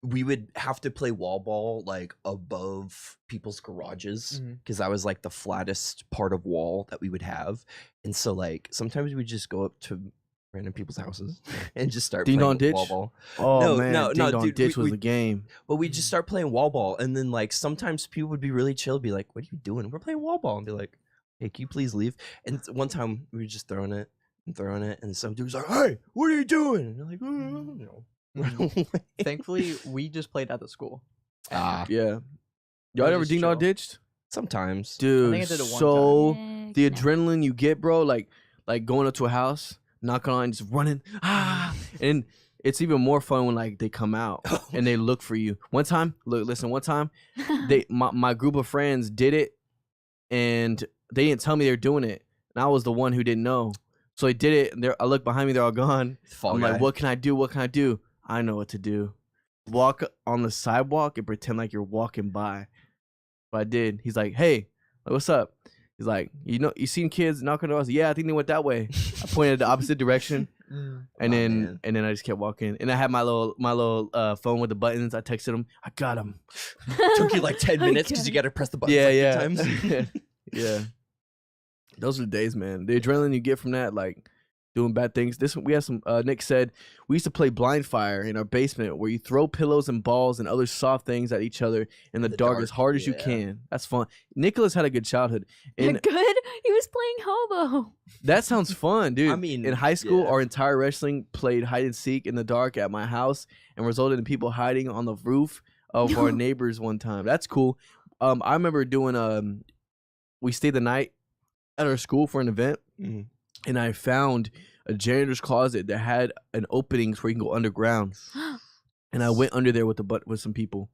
Speaker 3: we would have to play wall ball like above people's garages,
Speaker 4: Mhm.
Speaker 3: because that was like the flattest part of wall that we would have. And so like sometimes we'd just go up to random people's houses and just start
Speaker 2: Ding
Speaker 3: playing
Speaker 2: dong
Speaker 3: wall
Speaker 2: ditch?
Speaker 3: ball.
Speaker 2: Oh
Speaker 3: No,
Speaker 2: man,
Speaker 3: no,
Speaker 2: Ding
Speaker 3: no,
Speaker 2: Dong
Speaker 3: dude,
Speaker 2: Ditch
Speaker 3: we-
Speaker 2: was
Speaker 3: we-
Speaker 2: the game.
Speaker 3: But we just start playing wall ball, and then like sometimes people would be really chill, be like, "What are you doing? We're playing wall ball," and be like, "Hey, can you please leave?" And one time we were just throwing it, and some dude was like, "Hey, what are you doing?" And they're like, run away."
Speaker 4: Thankfully, we just played at the school.
Speaker 3: Ah,
Speaker 2: Yeah. Y'all
Speaker 4: was
Speaker 2: ever
Speaker 4: just
Speaker 2: Ding Dong
Speaker 4: chill.
Speaker 2: ditched?
Speaker 3: sometimes.
Speaker 2: Dude,
Speaker 4: I did it one
Speaker 2: so
Speaker 1: Heck
Speaker 2: the
Speaker 1: no.
Speaker 2: adrenaline you get, bro, like going up to a house, knocking on, just running, and it's even more fun when like they come out and they look for you. One time, one time, my group of friends did it, and they didn't tell me they were doing it, and I was the one who didn't know. So they did it. And I look behind me; they're all gone.
Speaker 3: Fall
Speaker 2: I'm
Speaker 3: Guy.
Speaker 2: like, what can I do? What can I do? I know what to do. Walk on the sidewalk and pretend like you're walking by. But I did. He's like, hey, like, what's up? He's like, you seen kids knocking on doors? Yeah, I think they went that way. I pointed the opposite direction, and
Speaker 3: Oh, man.
Speaker 2: then I just kept walking. And I had my little phone with the buttons. I texted him. I got him.
Speaker 3: Took you like 10 minutes because you got to press the button
Speaker 2: Yeah,
Speaker 3: like 10
Speaker 2: yeah.
Speaker 3: times.
Speaker 2: Yeah. Those are the days, man. The adrenaline you get from that, like doing bad things. This we had some. Nick said we used to play blind fire in our basement, where you throw pillows and balls and other soft things at each other in the, dark as hard as you
Speaker 3: yeah.
Speaker 2: can. That's fun. Nicholas had a good childhood, and
Speaker 1: Good. He was playing hobo.
Speaker 2: that sounds fun, dude.
Speaker 3: I mean,
Speaker 2: in high school,
Speaker 3: yeah.
Speaker 2: our entire wrestling played hide and seek in the dark at my house, and resulted in people hiding on the roof of our neighbors one time. That's cool. I remember doing we stayed the night at our school for an event,
Speaker 3: Mhm.
Speaker 2: and I found a janitor's closet that had an openings where you can go underground, and I went under there with some people,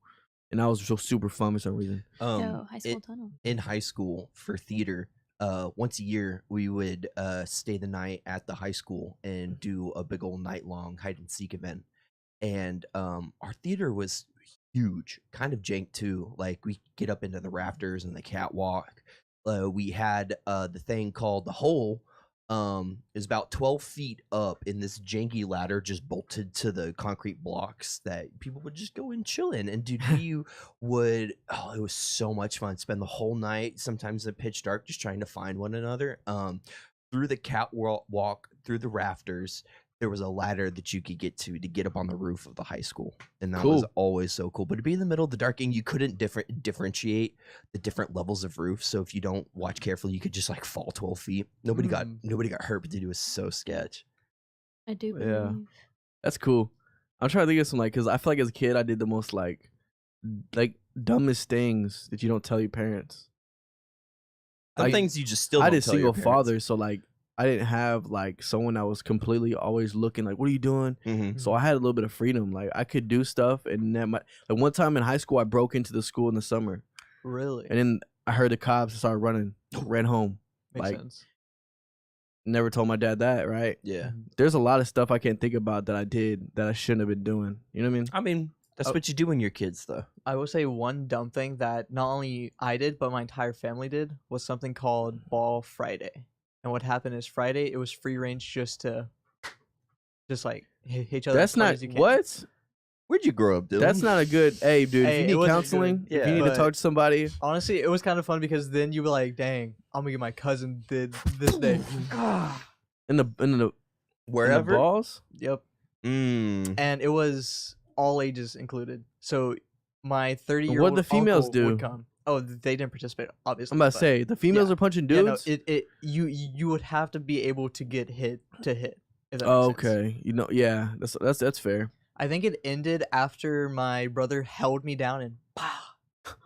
Speaker 2: and that was so super fun for some reason.
Speaker 1: Yo, high school tunnel.
Speaker 3: In high school for theater, once a year we would stay the night at the high school and do a big old night long hide and seek event. And our theater was huge, kind of jank too. Like we get up into the rafters and the catwalk. we had the thing called the hole. Is about 12 feet up in this janky ladder just bolted to the concrete blocks that people would just go and chill in. And dude, we would, oh, it was so much fun. Spend the whole night, sometimes at pitch dark, just trying to find one another. Through the catwalk, through the rafters, there was a ladder that you could get to get up on the roof of the high school. And that was
Speaker 2: Cool.
Speaker 3: always so cool. But to be in the middle of the dark, and you couldn't differentiate the different levels of roof. So if you don't watch carefully, you could just like fall 12 feet. Nobody got hurt, but dude, it was so sketch.
Speaker 1: I do believe.
Speaker 2: Yeah. That's cool. I'm trying to think of some because I feel like as a kid I did the most like dumbest things that you don't tell your parents.
Speaker 3: Some
Speaker 2: Like,
Speaker 3: things you just still
Speaker 2: I
Speaker 3: don't
Speaker 2: had a
Speaker 3: tell your
Speaker 2: single
Speaker 3: parents.
Speaker 2: father, so like I didn't have like someone that was completely always looking like, what are you doing?
Speaker 3: Mhm.
Speaker 2: So I had a little bit of freedom. Like I could do stuff, and then like one time in high school I broke into the school in the summer,
Speaker 4: Really?
Speaker 2: and then I heard the cops and started running, ran home.
Speaker 4: Makes
Speaker 2: like-
Speaker 4: sense.
Speaker 2: Never told my dad that, right?
Speaker 3: Yeah.
Speaker 2: There's a lot of stuff I can't think about that I did that I shouldn't have been doing. You know what I mean?
Speaker 3: I mean, that's
Speaker 2: Oh.
Speaker 3: what you do when you're kids, though.
Speaker 4: I will say one dumb thing that not only I did, but my entire family did was something called Ball Friday. And what happened is Friday, it was free range just like hit each other.
Speaker 2: That's
Speaker 4: as hard
Speaker 2: not
Speaker 4: as you can.
Speaker 2: what.
Speaker 3: Where'd you grow up, Dylan?
Speaker 2: That's not a good. Hey, dude,
Speaker 4: Hey,
Speaker 2: if
Speaker 4: it
Speaker 2: you need
Speaker 4: wasn't
Speaker 2: counseling,
Speaker 4: good.
Speaker 2: if you
Speaker 3: Yeah.
Speaker 2: need to
Speaker 4: But-
Speaker 2: talk to somebody,
Speaker 4: Honestly, it was kind of fun because then you were like, "Dang, I'm gonna get my cousin did this day."
Speaker 2: in the
Speaker 3: Wherever.
Speaker 2: balls.
Speaker 4: Yep.
Speaker 3: Mm.
Speaker 4: And it was all ages included. So my 30-year-old
Speaker 2: What'd the females
Speaker 4: uncle
Speaker 2: do?
Speaker 4: would come. Oh, they didn't participate, obviously.
Speaker 2: I'm about to
Speaker 4: but-
Speaker 2: say the females
Speaker 4: yeah.
Speaker 2: are punching
Speaker 4: Yeah,
Speaker 2: dudes.
Speaker 4: no, you would have to be able to get hit to hit. If that
Speaker 2: Oh,
Speaker 4: makes sense.
Speaker 2: okay. You know, yeah, that's fair.
Speaker 4: I think it ended after my brother held me down and pow.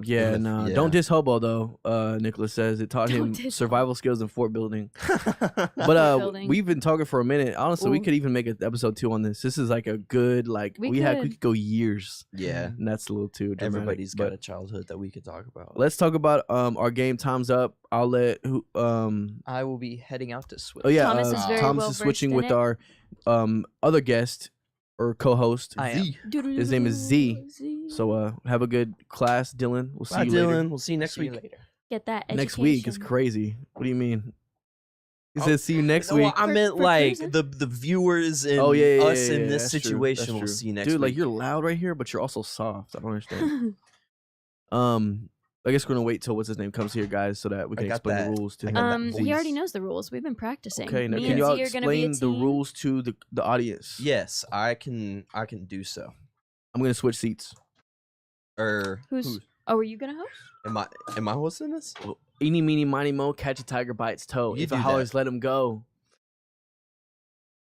Speaker 2: Yeah,
Speaker 3: Yeah.
Speaker 2: nah.
Speaker 3: Yeah.
Speaker 2: Don't diss hobo though. Nicholas says it taught
Speaker 1: Don't
Speaker 2: him
Speaker 1: diss
Speaker 2: survival skills in fort building. But
Speaker 1: building.
Speaker 2: we've been talking for a minute. Honestly, we
Speaker 1: Ooh.
Speaker 2: could even make an episode 2 on this. This is like a good like
Speaker 1: We
Speaker 2: we
Speaker 1: could.
Speaker 2: could go years.
Speaker 3: Yeah.
Speaker 2: And that's a little too dramatic.
Speaker 3: Everybody's
Speaker 2: but
Speaker 3: got a childhood that we could talk about.
Speaker 2: let's talk about our game. Time's up. I'll let who
Speaker 4: I will be heading out to switch.
Speaker 2: oh yeah
Speaker 1: Thomas is very
Speaker 2: Thomas
Speaker 1: well
Speaker 2: is switching
Speaker 1: versed in
Speaker 2: with
Speaker 1: it.
Speaker 2: our other guest or co-host
Speaker 4: I am.
Speaker 2: Z. His name is Z. So have a good class, Dylan. We'll see
Speaker 3: Bye,
Speaker 2: you
Speaker 3: Dylan.
Speaker 2: later.
Speaker 3: We'll see you next
Speaker 4: See you
Speaker 3: week.
Speaker 4: later.
Speaker 1: Get that education.
Speaker 2: Next week is crazy. What do you mean? He
Speaker 3: Oh,
Speaker 2: says see you next
Speaker 3: No,
Speaker 2: week.
Speaker 3: I
Speaker 1: For-
Speaker 3: meant
Speaker 1: for
Speaker 3: like
Speaker 1: Cruisin?
Speaker 3: the viewers and
Speaker 2: Oh yeah,
Speaker 3: us
Speaker 2: yeah,
Speaker 3: in
Speaker 2: yeah,
Speaker 3: this
Speaker 2: that's true,
Speaker 3: situation.
Speaker 2: that's
Speaker 3: We'll
Speaker 2: true.
Speaker 3: see you next
Speaker 2: Dude,
Speaker 3: week.
Speaker 2: like you're loud right here, but you're also soft. I don't understand. I guess we're gonna wait till what's his name comes here, guys, so that we
Speaker 3: I
Speaker 2: can
Speaker 3: got
Speaker 2: explain
Speaker 3: that.
Speaker 2: the rules to
Speaker 3: I
Speaker 2: him.
Speaker 3: got that
Speaker 1: He already
Speaker 3: voice.
Speaker 1: knows the rules. We've been practicing.
Speaker 2: Okay, now
Speaker 1: Me
Speaker 2: can
Speaker 1: and
Speaker 2: y'all
Speaker 1: Z are gonna be a
Speaker 2: explain the
Speaker 1: team.
Speaker 2: rules to the audience?
Speaker 3: Yes, I can do so.
Speaker 2: I'm gonna switch seats.
Speaker 3: Or
Speaker 1: Who's? Oh, are you gonna host?
Speaker 3: am I hosting this?
Speaker 2: Eeny, meeny, miny, mo, catch a tiger by its toe.
Speaker 3: You
Speaker 2: If
Speaker 3: do
Speaker 2: it
Speaker 3: that.
Speaker 2: hollers, let him go.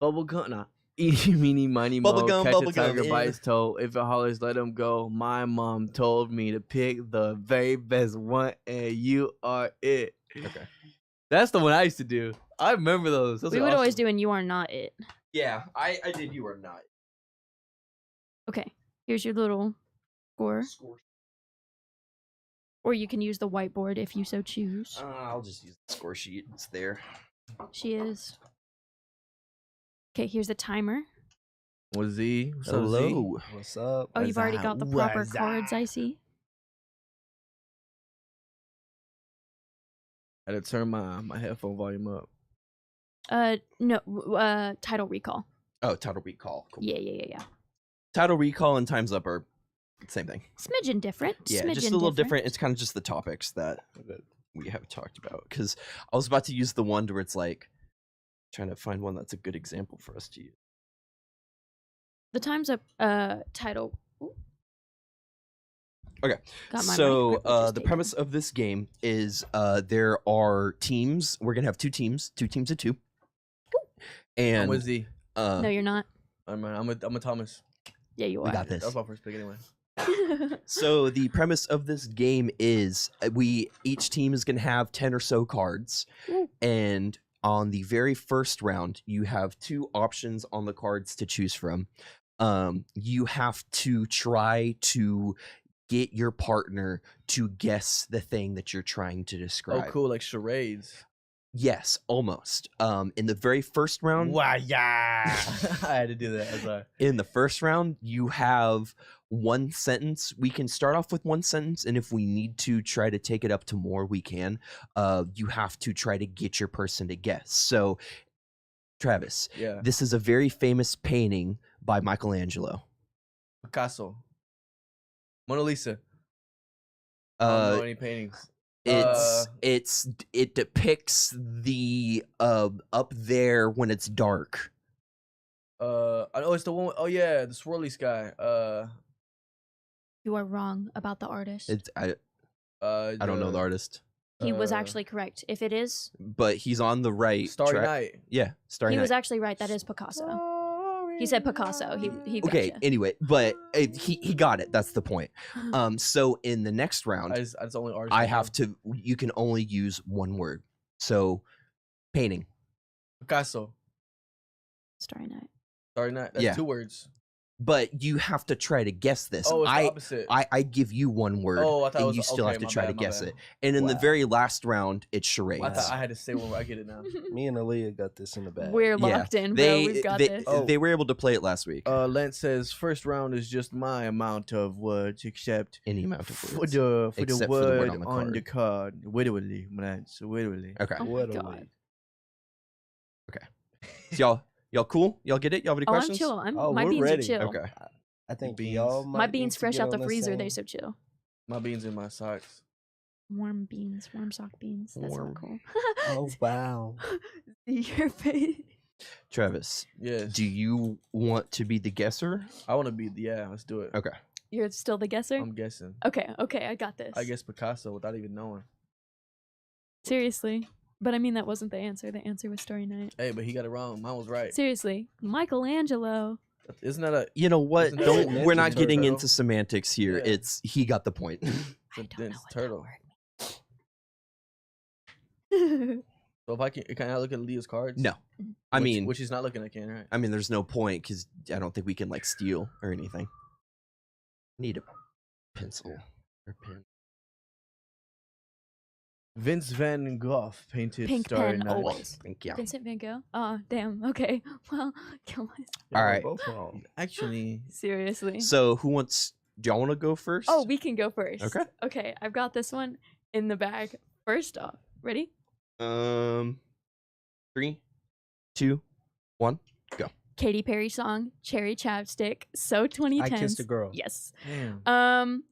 Speaker 2: Bubble gum, nah. Eeny, meeny, miny, mo,
Speaker 3: Bubble gum,
Speaker 2: catch
Speaker 3: bubble
Speaker 2: a tiger
Speaker 3: gum,
Speaker 2: by
Speaker 3: yeah.
Speaker 2: its toe. If it hollers, let him go. My mom told me to pick the very best one, and you are it.
Speaker 3: Okay.
Speaker 2: That's the one I used to do. I remember those. Those
Speaker 1: We
Speaker 2: are
Speaker 1: would always
Speaker 2: awesome.
Speaker 1: do, and you are not it.
Speaker 3: Yeah, I did. You are not.
Speaker 1: Okay, here's your little score.
Speaker 3: Score.
Speaker 1: Or you can use the whiteboard if you so choose.
Speaker 3: I'll just use the score sheet. It's there.
Speaker 1: She is. Okay, here's the timer.
Speaker 2: With Z. What's up, Z?
Speaker 3: What's up?
Speaker 1: Oh, you've already got the proper
Speaker 3: What's up?
Speaker 1: cards, I see.
Speaker 2: I had to turn my headphone volume up.
Speaker 1: No, title recall.
Speaker 3: Oh, title recall. Cool.
Speaker 1: Yeah.
Speaker 3: Title recall and times up are same thing.
Speaker 1: Smidgen different.
Speaker 3: Yeah,
Speaker 1: Smidgen
Speaker 3: just a little different. It's kind of just the topics that we have talked about. Because I was about to use the one where it's like trying to find one that's a good example for us to use.
Speaker 1: The time's up. Title. Ooh.
Speaker 3: Okay,
Speaker 1: Got my
Speaker 3: so
Speaker 1: mic privileges
Speaker 3: the
Speaker 1: taken.
Speaker 3: premise of this game is there are teams. We're gonna have two teams of two. And
Speaker 2: I'm with Z.
Speaker 1: No, you're not.
Speaker 2: I'm with Thomas.
Speaker 1: Yeah, you
Speaker 3: we
Speaker 1: are.
Speaker 3: got
Speaker 2: That
Speaker 3: this.
Speaker 2: was my first pick anyway.
Speaker 3: So the premise of this game is each team is going to have 10 or so cards,
Speaker 1: Ooh.
Speaker 3: and on the very first round you have two options on the cards to choose from. You have to try to get your partner to guess the thing that you're trying to
Speaker 2: Oh,
Speaker 3: describe.
Speaker 2: cool, like charades.
Speaker 3: Yes, almost. In the very first round,
Speaker 2: Wow, yeah. I had to do that. I'm sorry.
Speaker 3: in the first round, you have one sentence. We can start off with one sentence, and if we need to try to take it up to more, we can. You have to try to get your person to guess. So, Travis,
Speaker 2: Yeah.
Speaker 3: this is a very famous painting by Michelangelo.
Speaker 2: Picasso. Mona Lisa. I don't know
Speaker 3: Uh,
Speaker 2: any paintings.
Speaker 3: it depicts the up there when it's dark.
Speaker 2: I know it's the one. Oh yeah, the swirly sky.
Speaker 1: You are wrong about the artist.
Speaker 3: I don't know the artist,
Speaker 1: He was actually correct. If it is,
Speaker 3: but he's on the right
Speaker 2: Starry
Speaker 3: track.
Speaker 2: Night.
Speaker 3: Yeah, Starry
Speaker 1: he
Speaker 3: Night.
Speaker 1: was actually right. That is Picasso. He said Picasso. He
Speaker 3: Okay,
Speaker 1: gotcha.
Speaker 3: anyway, but he got it. That's the point. So in the next round,
Speaker 2: That's the only artist.
Speaker 3: I
Speaker 2: know.
Speaker 3: have to. You can only use one word. So, painting.
Speaker 2: Picasso.
Speaker 1: Starry Night.
Speaker 2: Starry Night. That's
Speaker 3: Yeah.
Speaker 2: 2 words.
Speaker 3: But you have to try to guess this.
Speaker 2: Oh, it's the opposite.
Speaker 3: I give you one word,
Speaker 2: Oh, I thought it
Speaker 3: and
Speaker 2: was
Speaker 3: you still
Speaker 2: okay,
Speaker 3: have to
Speaker 2: my
Speaker 3: try
Speaker 2: bad,
Speaker 3: to
Speaker 2: my
Speaker 3: guess
Speaker 2: bad.
Speaker 3: it. And in the
Speaker 6: Wow.
Speaker 3: very last round, it's charades.
Speaker 2: I thought I had to say one word. I get it now.
Speaker 6: Me and Aaliyah got this in the bag.
Speaker 1: We're
Speaker 3: Yeah.
Speaker 1: locked in, bro. We've got this.
Speaker 3: They were able to play it last week.
Speaker 2: Lance says first round is just my amount of words, except
Speaker 3: Any amount of
Speaker 2: for
Speaker 3: words.
Speaker 2: the
Speaker 3: Except for the
Speaker 2: word
Speaker 3: word
Speaker 2: on the card. Literally, Lance. Literally.
Speaker 3: Okay.
Speaker 1: Oh my
Speaker 6: What a
Speaker 1: God.
Speaker 6: week.
Speaker 3: So y'all cool? Y'all get it? Y'all have any
Speaker 1: Oh, I'm
Speaker 3: questions?
Speaker 1: chill.
Speaker 6: Oh,
Speaker 1: my
Speaker 6: we're
Speaker 1: beans
Speaker 6: ready.
Speaker 1: are chill.
Speaker 3: Okay.
Speaker 6: I think
Speaker 2: Beans.
Speaker 6: y'all
Speaker 1: My
Speaker 6: might
Speaker 1: beans
Speaker 6: need to
Speaker 1: fresh
Speaker 6: get
Speaker 1: out the
Speaker 6: on the
Speaker 1: freezer. They
Speaker 6: same-
Speaker 1: so chill.
Speaker 2: My beans in my socks.
Speaker 1: Warm beans, warm sock beans. That's
Speaker 3: Warm.
Speaker 1: not cool.
Speaker 6: Oh wow.
Speaker 1: See your face.
Speaker 3: Travis,
Speaker 2: Yes.
Speaker 3: do you want to be the guesser?
Speaker 2: I want to be. Yeah, let's do it.
Speaker 3: Okay.
Speaker 1: You're still the guesser.
Speaker 2: I'm guessing.
Speaker 1: Okay, I got this.
Speaker 2: I guess Picasso without even knowing.
Speaker 1: Seriously, but I mean that wasn't the answer. The answer was Starry Night.
Speaker 2: Hey, but he got it wrong. Mine was right.
Speaker 1: Seriously, Michelangelo.
Speaker 2: Isn't that a?
Speaker 3: You know what?
Speaker 2: Isn't that
Speaker 3: Don't.
Speaker 6: a
Speaker 3: We're not
Speaker 2: Ninja
Speaker 3: getting
Speaker 2: Turtle?
Speaker 3: into semantics here.
Speaker 2: Yeah.
Speaker 3: It's he got the point.
Speaker 1: I
Speaker 2: It's
Speaker 1: don't know
Speaker 2: dense
Speaker 1: what
Speaker 2: turtle.
Speaker 1: that word.
Speaker 2: So if I can I look at Leah's cards?
Speaker 3: No, I mean,
Speaker 2: which he's not looking at, can right?
Speaker 3: I mean, there's no point because I don't think we can like steal or anything. Need a pencil or pen.
Speaker 2: Vince Van Gogh painted
Speaker 1: Pink
Speaker 2: Starry
Speaker 1: pen
Speaker 2: Night.
Speaker 1: always.
Speaker 3: Thank you.
Speaker 1: Vincent Van Gogh. Oh damn. Okay. Well, kill myself.
Speaker 6: Y'all
Speaker 3: All
Speaker 6: are
Speaker 3: right.
Speaker 6: both wrong.
Speaker 2: Actually,
Speaker 1: Seriously.
Speaker 3: So who wants? Do y'all want to go first?
Speaker 1: Oh, we can go first.
Speaker 3: Okay.
Speaker 1: Okay, I've got this one in the bag. First off, ready?
Speaker 3: 3, 2, 1.
Speaker 1: Katy Perry song, Cherry Chapstick, so 2010s.
Speaker 6: I Kissed a Girl.
Speaker 1: Yes.
Speaker 2: damn.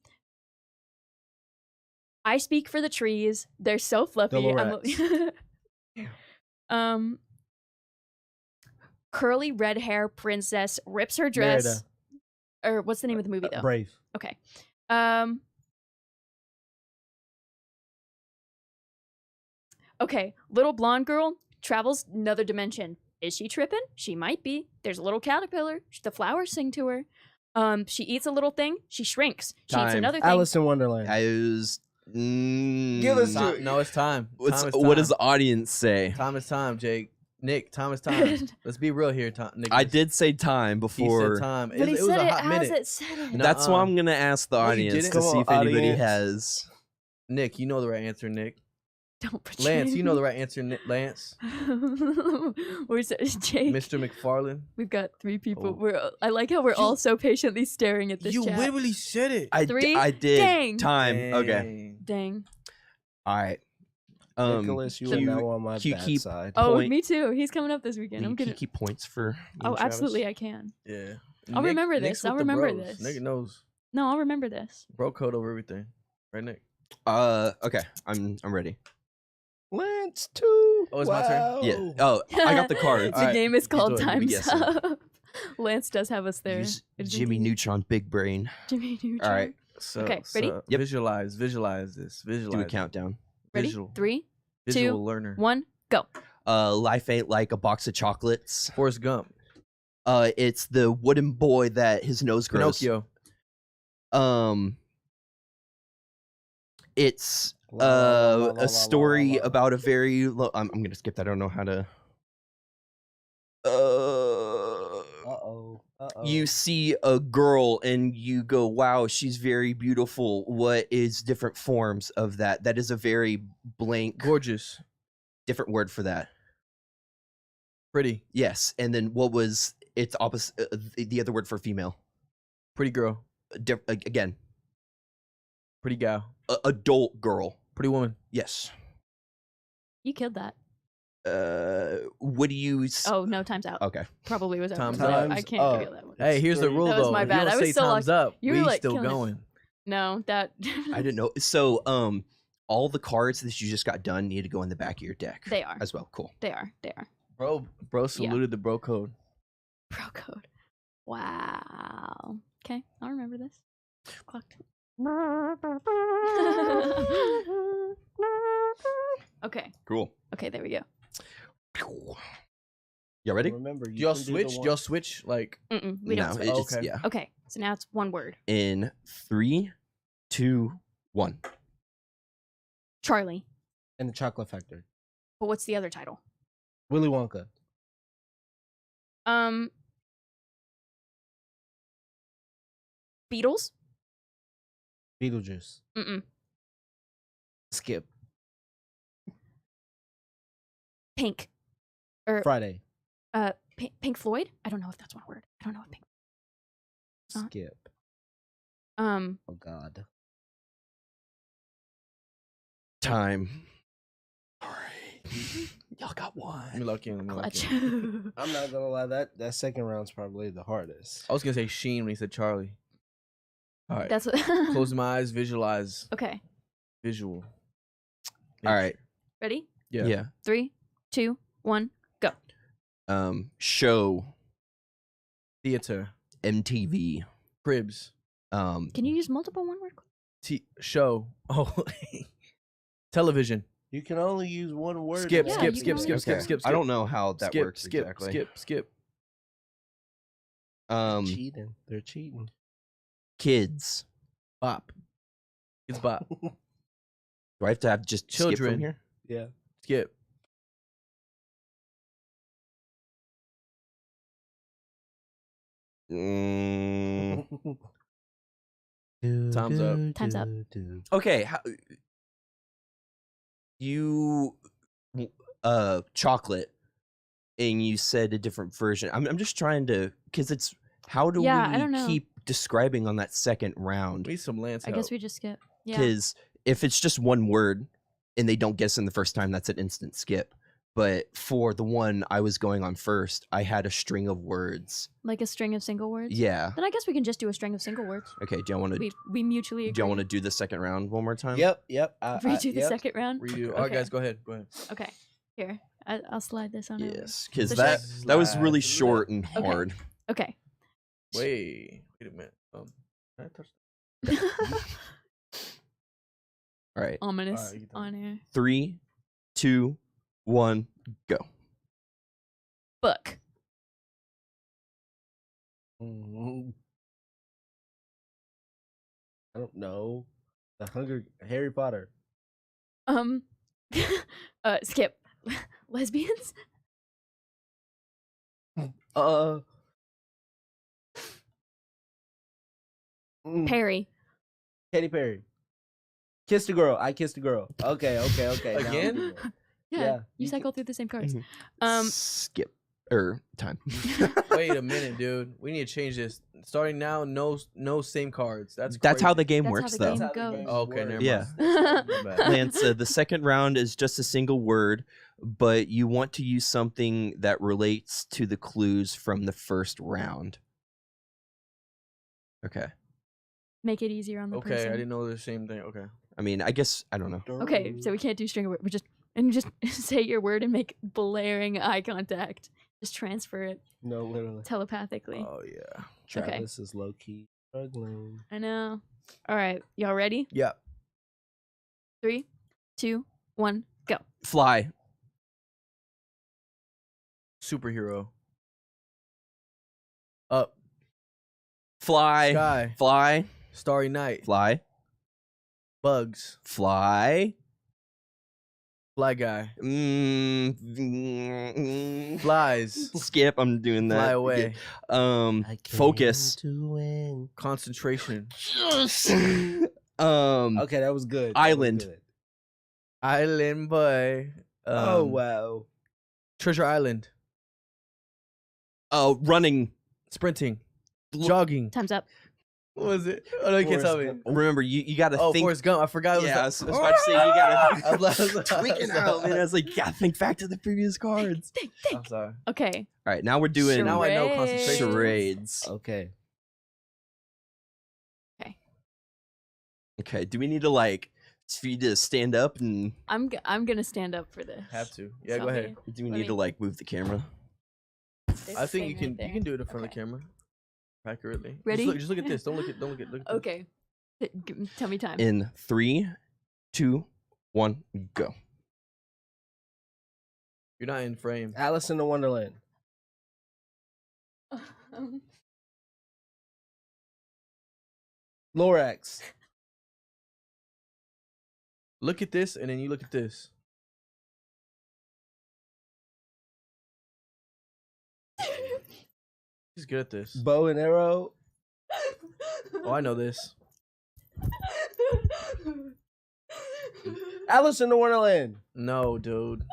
Speaker 1: I speak for the trees. They're so fluffy. Curly red hair princess rips her dress.
Speaker 6: Merida.
Speaker 1: Or what's the name of the movie though?
Speaker 6: Brave.
Speaker 1: Okay. Okay, little blonde girl travels another dimension. Is she tripping? She might be. There's a little caterpillar. The flowers sing to her. She eats a little thing. She shrinks. She eats
Speaker 3: Time.
Speaker 1: another thing.
Speaker 6: Alice in Wonderland.
Speaker 3: I was.
Speaker 6: Give us
Speaker 2: Time- no, it's time. Time is
Speaker 3: What does
Speaker 2: time.
Speaker 3: the audience say?
Speaker 2: Time is time, Jake. Nick, time is time. Let's be real here, Nick.
Speaker 3: I did say time
Speaker 2: He
Speaker 3: before.
Speaker 2: said time.
Speaker 1: But he
Speaker 2: it was
Speaker 1: said
Speaker 2: a
Speaker 1: it
Speaker 2: hot
Speaker 1: as
Speaker 2: minute.
Speaker 1: it said it.
Speaker 2: No.
Speaker 3: That's why
Speaker 2: Nuh-uh.
Speaker 3: I'm gonna ask the
Speaker 2: No, you
Speaker 3: audience
Speaker 2: didn't.
Speaker 3: to
Speaker 6: Come
Speaker 3: see
Speaker 6: on,
Speaker 3: if anybody
Speaker 6: audience.
Speaker 3: has.
Speaker 2: Nick, you know the right answer, Nick.
Speaker 1: Don't betray
Speaker 2: Lance, you know
Speaker 1: me.
Speaker 2: the right answer, Lance.
Speaker 1: Where's Jake?
Speaker 2: Mr. McFarlane.
Speaker 1: We've got 3 people.
Speaker 2: Oh.
Speaker 1: I like how we're all so patiently staring at this
Speaker 2: You
Speaker 1: chat.
Speaker 2: literally said it.
Speaker 3: I
Speaker 1: 3?
Speaker 3: I did.
Speaker 1: Dang.
Speaker 3: Time. Okay.
Speaker 2: Dang.
Speaker 1: Dang.
Speaker 3: All right.
Speaker 6: Nicholas, you are
Speaker 3: Q-
Speaker 6: now on my
Speaker 3: Q
Speaker 6: bad
Speaker 3: keep-
Speaker 6: side.
Speaker 1: Oh,
Speaker 3: Point.
Speaker 1: me too. He's coming up this weekend.
Speaker 3: Will
Speaker 1: I'm
Speaker 3: you
Speaker 1: gonna.
Speaker 3: keep points for. me
Speaker 1: Oh,
Speaker 3: and Travis?
Speaker 1: absolutely, I can.
Speaker 2: Yeah.
Speaker 1: I'll remember
Speaker 2: Nick's
Speaker 1: this. I'll
Speaker 2: with the
Speaker 1: remember
Speaker 2: bros.
Speaker 1: this.
Speaker 2: Nick knows.
Speaker 1: No, I'll remember this.
Speaker 2: Bro code over everything. Right, Nick?
Speaker 3: Okay. I'm ready.
Speaker 6: Lance too.
Speaker 2: Oh, it's my turn?
Speaker 3: Yeah. Oh, I got the cards.
Speaker 1: The
Speaker 2: Alright,
Speaker 1: game is called
Speaker 2: do it.
Speaker 3: Let me
Speaker 1: Time's
Speaker 3: guess it.
Speaker 1: Up. Lance does have us there.
Speaker 3: Use
Speaker 1: It's
Speaker 3: Jimmy
Speaker 1: indeed.
Speaker 3: Neutron, big brain.
Speaker 1: Jimmy Neutron.
Speaker 3: All right.
Speaker 2: So,
Speaker 1: Okay, ready?
Speaker 3: Yep.
Speaker 2: Visualize this. Visualize.
Speaker 3: Do a
Speaker 2: it.
Speaker 3: countdown.
Speaker 1: Ready?
Speaker 2: Visual.
Speaker 1: 3,
Speaker 2: Visual
Speaker 1: 2,
Speaker 2: learner.
Speaker 1: 1, go.
Speaker 3: Life ain't like a box of chocolates.
Speaker 2: Forrest Gump.
Speaker 3: It's the wooden boy that his nose grows.
Speaker 2: Pinocchio.
Speaker 3: It's
Speaker 6: La, la, la, la, la,
Speaker 3: a story
Speaker 6: la, la.
Speaker 3: about a very. I'm gonna skip that. I don't know how to.
Speaker 6: Uh-oh.
Speaker 3: You see a girl and you go, "Wow, she's very beautiful." What is different forms of that? That is a very blank,
Speaker 2: Gorgeous.
Speaker 3: different word for that.
Speaker 2: Pretty.
Speaker 3: Yes, and then what was its opposite? The other word for female.
Speaker 2: Pretty girl.
Speaker 3: again,
Speaker 2: Pretty gal.
Speaker 3: adult girl.
Speaker 2: Pretty woman.
Speaker 3: Yes.
Speaker 1: You killed that.
Speaker 3: What do you?
Speaker 1: Oh no, time's out.
Speaker 3: Okay.
Speaker 1: Probably was over.
Speaker 2: Time's
Speaker 1: So
Speaker 6: up.
Speaker 1: I can't
Speaker 6: Time's
Speaker 1: figure
Speaker 6: up.
Speaker 1: that one.
Speaker 2: Hey, here's the
Speaker 6: Three.
Speaker 2: rule
Speaker 1: That was
Speaker 2: though.
Speaker 1: my
Speaker 2: If
Speaker 1: bad.
Speaker 2: you
Speaker 1: I
Speaker 2: don't
Speaker 1: was
Speaker 2: say
Speaker 1: so
Speaker 2: time's
Speaker 1: locked-
Speaker 2: up,
Speaker 1: you were,
Speaker 2: we
Speaker 1: like,
Speaker 2: still
Speaker 1: killing it.
Speaker 2: going.
Speaker 1: No, that
Speaker 3: I didn't know. So all the cards that you just got done need to go in the back of your deck.
Speaker 1: They are.
Speaker 3: as well. Cool.
Speaker 1: They are. They are.
Speaker 2: Bro saluted the bro code.
Speaker 1: Pro code. Wow. Okay, I'll remember this. Clocked. Okay.
Speaker 3: Cool.
Speaker 1: Okay, there we go.
Speaker 3: You ready?
Speaker 6: Remember, you
Speaker 2: Y'all
Speaker 6: can do the
Speaker 2: switch?
Speaker 6: one-
Speaker 2: Y'all switch? Like,
Speaker 1: We don't.
Speaker 3: No,
Speaker 1: Switch.
Speaker 3: it just
Speaker 2: Okay.
Speaker 3: yeah.
Speaker 1: Okay, so now it's one word.
Speaker 3: In 3, 2, 1.
Speaker 1: Charlie.
Speaker 6: and the Chocolate Factory.
Speaker 1: But what's the other title?
Speaker 6: Willy Wonka.
Speaker 1: Beatles.
Speaker 6: Beetlejuice. Skip.
Speaker 1: Pink. Or
Speaker 6: Friday.
Speaker 1: Pink Floyd. I don't know if that's one word. I don't know if Pink.
Speaker 6: Skip.
Speaker 1: Um.
Speaker 6: Oh God.
Speaker 3: Time. All right. Y'all got one.
Speaker 2: let me lock in. Let me lock
Speaker 1: Clutch.
Speaker 2: in.
Speaker 6: I'm not gonna lie. That second round's probably the hardest.
Speaker 2: I was gonna say Sheen when he said Charlie. All right.
Speaker 1: That's what.
Speaker 2: Close my eyes. Visualize.
Speaker 1: Okay.
Speaker 2: Visual.
Speaker 3: All right.
Speaker 1: Ready?
Speaker 2: Yeah.
Speaker 1: 3, 2, 1, go.
Speaker 3: Show.
Speaker 2: Theater.
Speaker 3: MTV.
Speaker 2: Cribs.
Speaker 1: Can you use multiple one word?
Speaker 2: Show. Oh. Television.
Speaker 6: You can only use one word.
Speaker 2: Skip.
Speaker 6: in
Speaker 1: Yeah,
Speaker 6: that.
Speaker 2: Skip.
Speaker 1: you
Speaker 2: Skip.
Speaker 1: can
Speaker 2: Skip.
Speaker 1: only-
Speaker 2: Skip.
Speaker 3: Okay.
Speaker 2: Skip.
Speaker 3: I don't know how that
Speaker 2: skip,
Speaker 3: works
Speaker 2: skip,
Speaker 3: exactly.
Speaker 2: Skip.
Speaker 6: Cheating. They're cheating.
Speaker 3: Kids.
Speaker 2: Bop. It's bop.
Speaker 3: Do I have to have just skip
Speaker 2: Children.
Speaker 3: from here?
Speaker 6: Yeah.
Speaker 2: Skip.
Speaker 3: Mm,
Speaker 2: Time's up.
Speaker 1: Time's up.
Speaker 3: okay. You chocolate, and you said a different version. I'm just trying to, because it's how do
Speaker 1: Yeah, I
Speaker 3: we
Speaker 1: don't know.
Speaker 3: keep describing on that second
Speaker 2: We
Speaker 3: round?
Speaker 2: need some Lance
Speaker 1: I
Speaker 2: help.
Speaker 1: guess we just skip. Yeah.
Speaker 3: Because if it's just one word and they don't guess in the first time, that's an instant skip. But for the one I was going on first, I had a string of words.
Speaker 1: Like a string of single words?
Speaker 3: Yeah.
Speaker 1: Then I guess we can just do a string of single words.
Speaker 3: Okay. Do you want to?
Speaker 1: We mutually agree.
Speaker 3: Do you want to do the second round one more time?
Speaker 6: Yep.
Speaker 1: redo the
Speaker 6: yep.
Speaker 1: second round?
Speaker 2: Redo. All right,
Speaker 1: Okay.
Speaker 2: guys, go ahead. Go ahead.
Speaker 1: Okay. Here. I'll slide this on over.
Speaker 3: Yes, because
Speaker 1: So
Speaker 3: that was really
Speaker 2: Slide
Speaker 3: short and
Speaker 1: Okay.
Speaker 3: hard.
Speaker 1: Okay.
Speaker 2: Wait a minute. Can I touch
Speaker 3: All right.
Speaker 1: Ominous
Speaker 2: Alright, you can tell
Speaker 1: on air.
Speaker 3: 3, 2, 1, go.
Speaker 1: Book.
Speaker 6: Mhm. I don't know. Harry Potter.
Speaker 1: Skip. Lesbians? Perry.
Speaker 6: Katy Perry. Kissed a girl. I kissed a girl. Okay. now I'm
Speaker 2: Again?
Speaker 6: good.
Speaker 1: Yeah.
Speaker 6: Yeah,
Speaker 1: You
Speaker 6: you
Speaker 1: cycle through the same cards.
Speaker 3: Mhm. Skip. Time.
Speaker 2: Wait a minute, dude. We need to change this. Starting now, no same cards. That's
Speaker 3: how
Speaker 2: crazy.
Speaker 3: the game
Speaker 1: That's how
Speaker 3: works,
Speaker 1: the
Speaker 3: though.
Speaker 1: game
Speaker 6: That's how the
Speaker 1: goes.
Speaker 6: game
Speaker 2: Oh, okay,
Speaker 6: works.
Speaker 2: never
Speaker 3: Yeah.
Speaker 2: mind. My bad.
Speaker 3: Lance, the second round is just a single word, but you want to use something that relates to the clues from the first round. Okay.
Speaker 1: Make it easier on the
Speaker 2: Okay,
Speaker 1: person.
Speaker 2: I didn't know the same thing. Okay.
Speaker 3: I mean, I guess I don't know.
Speaker 1: Okay, so we can't do string of words. We just say your word and make blaring eye contact. Just transfer it
Speaker 6: No, literally.
Speaker 1: telepathically.
Speaker 2: Oh yeah.
Speaker 1: Okay.
Speaker 6: Travis is low key struggling.
Speaker 1: I know. All right, y'all ready?
Speaker 2: Yeah.
Speaker 1: 3, 2, 1, go.
Speaker 3: Fly.
Speaker 2: Superhero. Up.
Speaker 3: Fly.
Speaker 2: Sky.
Speaker 3: Fly.
Speaker 2: Starry night.
Speaker 3: Fly.
Speaker 2: Bugs.
Speaker 3: Fly.
Speaker 2: Fly guy.
Speaker 3: Mm,
Speaker 2: Flies.
Speaker 3: skip. I'm doing that.
Speaker 2: Fly away.
Speaker 3: Focus.
Speaker 6: To win.
Speaker 2: Concentration.
Speaker 3: Yes.
Speaker 6: Okay, that was good. That was
Speaker 3: Island.
Speaker 6: good.
Speaker 2: Island boy.
Speaker 6: Oh wow.
Speaker 2: Treasure Island.
Speaker 3: Running.
Speaker 2: Sprinting.
Speaker 3: L-
Speaker 2: Jogging.
Speaker 1: Time's up.
Speaker 2: What was it? Oh no, you can't tell me.
Speaker 3: Remember, you got to
Speaker 2: Oh,
Speaker 3: think.
Speaker 2: Forrest Gump. I forgot. It was
Speaker 3: Yeah, I was
Speaker 2: that.
Speaker 3: about to say, you got to
Speaker 2: I was
Speaker 3: tweaking out, man. I was like, yeah, think back to the previous cards.
Speaker 2: I'm sorry.
Speaker 1: Okay.
Speaker 3: All right, now we're doing
Speaker 2: Now I know concentration.
Speaker 3: charades.
Speaker 6: Okay.
Speaker 3: Okay, do we need to like for you to stand up and
Speaker 1: I'm gonna stand up for this.
Speaker 2: Have to. Yeah, go
Speaker 1: Tell
Speaker 2: ahead.
Speaker 1: me
Speaker 3: do we
Speaker 1: Let
Speaker 3: need
Speaker 1: me-
Speaker 3: to like move the camera?
Speaker 1: this
Speaker 2: I think you
Speaker 1: thing
Speaker 2: can
Speaker 1: right
Speaker 2: you can
Speaker 1: there.
Speaker 2: do it in front of the
Speaker 1: Okay.
Speaker 2: camera. Accurately.
Speaker 1: Ready?
Speaker 2: Just look at this. Don't look at look at this.
Speaker 1: Okay. Tell me time.
Speaker 3: In 3, 2, 1, go.
Speaker 2: You're not in frame.
Speaker 6: Alice in the Wonderland. Lorax.
Speaker 2: Look at this, and then you look at this. He's good at this.
Speaker 6: Bow and arrow.
Speaker 2: Oh, I know this.
Speaker 6: Alice in the Wonderland.
Speaker 2: No, dude.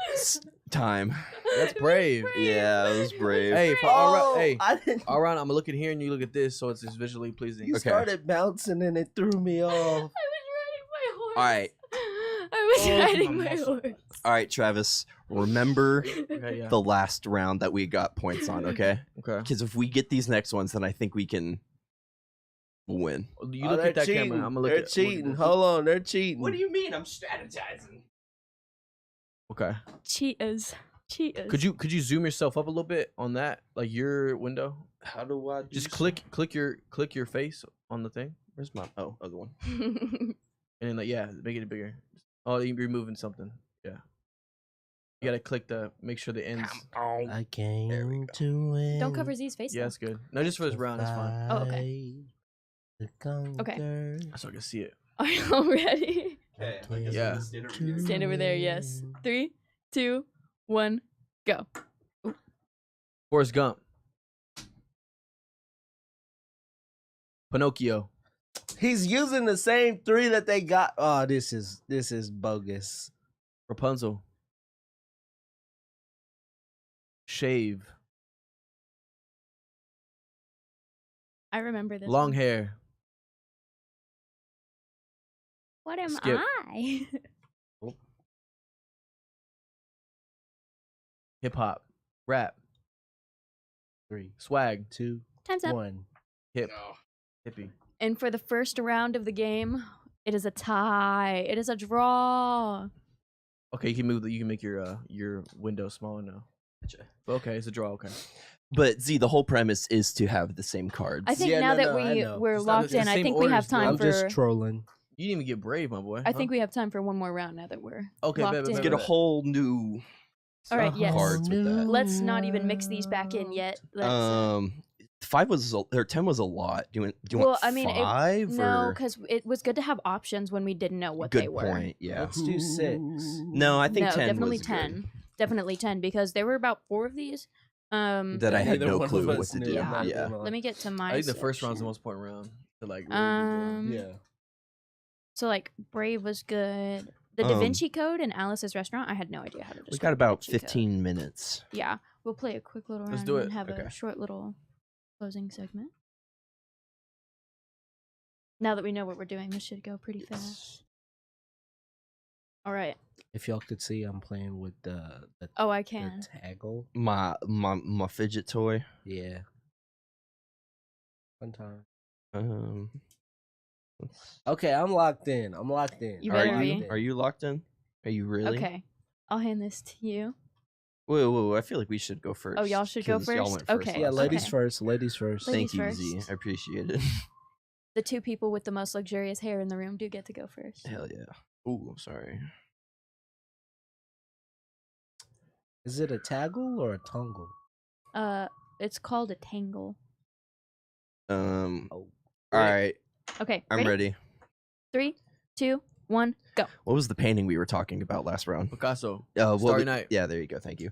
Speaker 3: Time.
Speaker 2: That's brave.
Speaker 3: Yeah, it was brave.
Speaker 2: Hey, for all round, hey,
Speaker 6: I didn't.
Speaker 2: all round, I'm gonna look at here, and you look at this, so it's just visually pleasing.
Speaker 6: You
Speaker 3: Okay.
Speaker 6: started bouncing and it threw me off.
Speaker 1: I was riding my horse.
Speaker 3: All right.
Speaker 1: I was
Speaker 2: Oh,
Speaker 1: riding
Speaker 2: my
Speaker 1: my
Speaker 2: muscle.
Speaker 1: horse.
Speaker 3: All right, Travis, remember
Speaker 2: Okay, yeah.
Speaker 3: the last round that we got points on, okay?
Speaker 2: Okay.
Speaker 3: Because if we get these next ones, then I think we can win.
Speaker 2: You
Speaker 6: Oh,
Speaker 2: look
Speaker 6: they're
Speaker 2: at that
Speaker 6: cheating.
Speaker 2: camera. I'm gonna look
Speaker 6: They're
Speaker 2: at.
Speaker 6: cheating. Hold on, they're cheating.
Speaker 3: you mean? I'm strategizing.
Speaker 2: Okay.
Speaker 1: Cheetahs. Cheetahs.
Speaker 2: Could you zoom yourself up a little bit on that, like your window?
Speaker 3: How do I
Speaker 2: Just click your face on the thing,
Speaker 3: Where's my other one?
Speaker 2: and then like make it bigger. Oh, you're removing something. Yeah. You gotta click make sure the ends.
Speaker 3: on.
Speaker 6: I
Speaker 3: There we
Speaker 6: came
Speaker 3: go.
Speaker 6: to win.
Speaker 1: Don't cover Z's face.
Speaker 2: Yeah,
Speaker 1: though.
Speaker 2: that's good. No, just for this round, that's fine.
Speaker 1: Oh, okay.
Speaker 6: Okay.
Speaker 2: So I can see it.
Speaker 1: Are you all ready?
Speaker 3: Okay,
Speaker 2: Yeah.
Speaker 1: Stand over there. Yes. 3, 2, 1, go.
Speaker 2: Forrest Gump. Pinocchio.
Speaker 6: He's using the same three that they got. Oh, this is bogus.
Speaker 2: Rapunzel. Shave.
Speaker 1: I remember this.
Speaker 2: Long
Speaker 1: one.
Speaker 2: hair.
Speaker 1: What am
Speaker 2: Skip.
Speaker 1: I?
Speaker 2: Hip hop. Rap.
Speaker 6: 3,
Speaker 2: Swag.
Speaker 6: 2,
Speaker 1: Time's up.
Speaker 6: 1.
Speaker 2: Hip. Hippie.
Speaker 1: And for the first round of the game, it is a tie. It is a draw.
Speaker 2: Okay, you can move. You can make your window smaller now. But okay, it's a draw. Okay.
Speaker 3: But Z, the whole premise is to have the same cards.
Speaker 1: I think
Speaker 6: Yeah,
Speaker 1: now
Speaker 6: no,
Speaker 1: that
Speaker 6: no, I
Speaker 1: we
Speaker 6: know.
Speaker 1: we're
Speaker 2: It's not
Speaker 1: locked
Speaker 2: the
Speaker 1: in, I
Speaker 2: same
Speaker 1: think we have
Speaker 2: orders, dude.
Speaker 1: time
Speaker 6: I'm
Speaker 1: for.
Speaker 6: just trolling.
Speaker 2: You didn't even get brave, my boy.
Speaker 1: I think we have time for one more round now that we're
Speaker 2: Okay,
Speaker 1: locked
Speaker 2: bet, bet,
Speaker 1: in.
Speaker 3: Let's
Speaker 2: bet,
Speaker 3: get a
Speaker 2: bet.
Speaker 3: whole new
Speaker 1: All right, yes.
Speaker 3: cards with that.
Speaker 1: Let's not even mix these back in yet. Let's,
Speaker 3: 5 was or 10 was a lot. Do you
Speaker 1: Well,
Speaker 3: want
Speaker 1: I mean,
Speaker 3: 5
Speaker 1: no,
Speaker 3: or
Speaker 1: because it was good to have options when we didn't know what
Speaker 3: good
Speaker 1: they were.
Speaker 3: point? Yeah.
Speaker 6: Let's do 6.
Speaker 3: No, I think
Speaker 1: No,
Speaker 3: 10
Speaker 1: definitely
Speaker 3: was
Speaker 1: 10.
Speaker 3: good.
Speaker 1: Definitely 10 because there were about 4 of these.
Speaker 3: That I had
Speaker 6: Neither
Speaker 3: no
Speaker 6: one of
Speaker 3: clue what
Speaker 6: us
Speaker 3: to
Speaker 6: knew,
Speaker 3: do.
Speaker 1: Yeah.
Speaker 6: I'm not
Speaker 3: Yeah.
Speaker 6: gonna lie.
Speaker 1: Let me get to my.
Speaker 2: I think the first round's the
Speaker 1: section.
Speaker 2: most important round to like. Really get
Speaker 6: Yeah.
Speaker 1: So like Brave was good. The Da Vinci Code and Alice's Restaurant, I had no idea how to.
Speaker 3: We
Speaker 1: describe
Speaker 3: got about
Speaker 1: Da Vinci Code.
Speaker 3: 15 minutes.
Speaker 1: Yeah, we'll play a quick little round
Speaker 2: Let's do
Speaker 1: and
Speaker 2: it.
Speaker 1: have
Speaker 3: Okay.
Speaker 1: a short little closing segment. Now that we know what we're doing, this should go pretty fast. All right.
Speaker 6: If y'all could see, I'm playing with the
Speaker 1: Oh, I can.
Speaker 6: taggle.
Speaker 3: My fidget toy.
Speaker 6: Yeah. Fun time.
Speaker 3: let's-
Speaker 6: Okay, I'm locked in. I'm locked in.
Speaker 1: You
Speaker 3: are
Speaker 1: better
Speaker 3: you
Speaker 1: be.
Speaker 3: are you locked in? Are you really?
Speaker 1: Okay. I'll hand this to you.
Speaker 3: Whoa, I feel like we should go first.
Speaker 1: Oh, y'all should go
Speaker 3: 'cause y'all
Speaker 1: first?
Speaker 3: went first
Speaker 1: Okay.
Speaker 6: Yeah,
Speaker 3: last
Speaker 6: ladies
Speaker 3: time.
Speaker 6: first. Ladies first.
Speaker 1: Ladies
Speaker 3: Thank you, Z.
Speaker 1: first.
Speaker 3: I appreciate it.
Speaker 1: The 2 people with the most luxurious hair in the room do get to go first.
Speaker 3: Hell yeah. Ooh, sorry.
Speaker 6: Is it a taggle or a tongle?
Speaker 1: It's called a tangle.
Speaker 3: Oh.
Speaker 6: Oh.
Speaker 3: All right,
Speaker 1: Okay.
Speaker 3: I'm ready.
Speaker 1: 3, 2, 1, go.
Speaker 3: What was the painting we were talking about last round?
Speaker 2: Picasso.
Speaker 3: What
Speaker 2: Starry
Speaker 3: we-
Speaker 2: Night.
Speaker 3: Yeah, there you go. Thank you.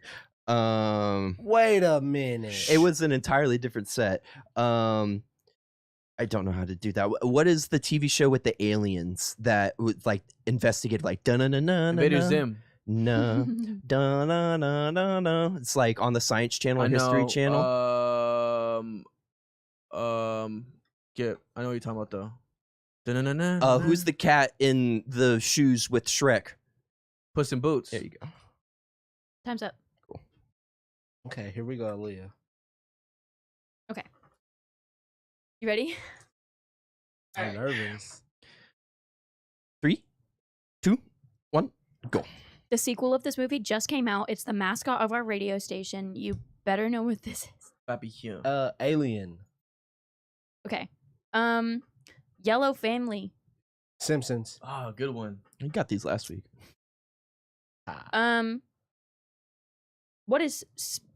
Speaker 6: Wait a minute.
Speaker 3: It was an entirely different set. I don't know how to do that. What is the TV show with the aliens that would like investigate like na na na na
Speaker 2: Invader Zim.
Speaker 3: na na na na na na? It's like on the Science Channel or History Channel.
Speaker 2: Skip. I know what you're talking about though. Da-na-na-na.
Speaker 3: Who's the cat in the shoes with Shrek?
Speaker 2: Puss in Boots?
Speaker 3: There you go.
Speaker 1: Time's up.
Speaker 6: Okay, here we go, Leah.
Speaker 1: You ready?
Speaker 6: I'm nervous.
Speaker 3: 3, 2, 1, go.
Speaker 1: The sequel of this movie just came out. It's the mascot of our radio station. You better know what this is.
Speaker 2: Pappy Hugh.
Speaker 6: Alien.
Speaker 1: Okay. Yellow Family.
Speaker 6: Simpsons.
Speaker 2: Oh, good one.
Speaker 3: I got these last week.
Speaker 1: What is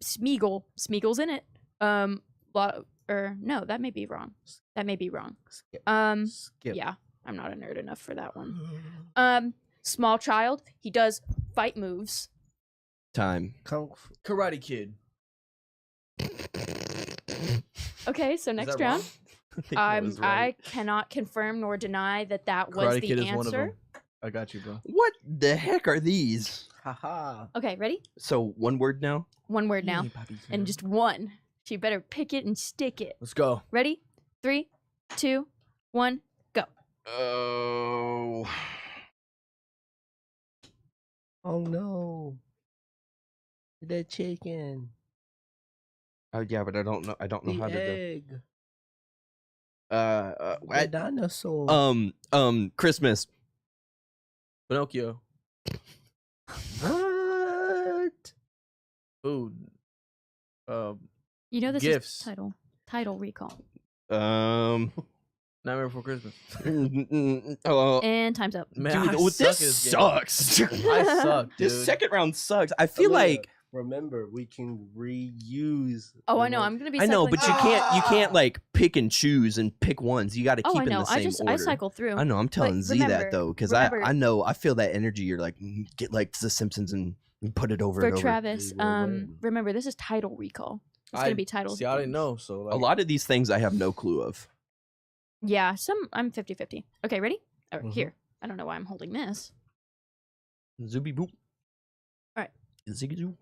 Speaker 1: Smeagol? Smeagol's in it. No, that may be wrong. That may be wrong.
Speaker 6: Skip. Skip.
Speaker 1: Yeah, I'm not a nerd enough for that one. Small child. He does fight moves.
Speaker 3: Time.
Speaker 6: Kung Fu.
Speaker 2: Karate Kid.
Speaker 1: Okay, so
Speaker 2: Is
Speaker 1: next
Speaker 2: that
Speaker 1: round.
Speaker 2: wrong? I think that was right.
Speaker 1: I cannot confirm nor deny that was
Speaker 2: Karate
Speaker 1: the
Speaker 2: Kid is
Speaker 1: answer.
Speaker 2: one of them. I got you, bro.
Speaker 3: What the heck are these?
Speaker 6: Haha.
Speaker 1: Okay, ready?
Speaker 3: So one word now.
Speaker 1: One word now,
Speaker 2: Hey, Pappy Hugh.
Speaker 1: and just one. So you better pick it and stick it.
Speaker 2: Let's go.
Speaker 1: Ready? 3, 2, 1, go.
Speaker 3: Oh.
Speaker 6: Oh no. The chicken.
Speaker 3: Oh yeah, but I don't know. I don't know
Speaker 6: The
Speaker 3: how to do.
Speaker 6: egg.
Speaker 3: The
Speaker 6: The dinosaur.
Speaker 3: Christmas.
Speaker 2: Pinocchio.
Speaker 6: What?
Speaker 2: Food.
Speaker 1: You know this
Speaker 2: Gifts.
Speaker 1: is title recall.
Speaker 2: Nightmare Before Christmas.
Speaker 1: And time's up.
Speaker 2: Man,
Speaker 3: Dude,
Speaker 2: I
Speaker 3: this
Speaker 2: suck at this game.
Speaker 3: sucks.
Speaker 2: I suck, dude.
Speaker 3: This second round sucks. I feel
Speaker 6: Aaliyah,
Speaker 3: like
Speaker 6: remember we can reuse.
Speaker 1: Oh,
Speaker 6: the
Speaker 1: I know.
Speaker 6: one-
Speaker 1: I'm gonna be.
Speaker 3: I know, but you
Speaker 1: cycling
Speaker 3: can't like pick and choose and pick ones. You got to
Speaker 1: through.
Speaker 3: keep
Speaker 1: Oh, I
Speaker 3: in
Speaker 1: know.
Speaker 3: the same
Speaker 1: I
Speaker 3: order.
Speaker 1: cycle through.
Speaker 3: I know. I'm telling Z
Speaker 1: remember-
Speaker 3: that though, because
Speaker 1: remember-
Speaker 3: I know I feel that energy. You're like get like The Simpsons and put it over
Speaker 1: For
Speaker 3: and over.
Speaker 1: Travis,
Speaker 6: We will win.
Speaker 1: remember this is title recall. It's gonna be titles.
Speaker 2: See,
Speaker 1: of
Speaker 2: I didn't
Speaker 1: things.
Speaker 2: know, so like,
Speaker 3: A lot of these things I have no clue of.
Speaker 1: Yeah, I'm 50-50. Okay, ready? Or
Speaker 6: Mhm.
Speaker 1: here. I don't know why I'm holding this.
Speaker 3: Zooby boop.
Speaker 1: Alright.
Speaker 3: Ziggy zoo.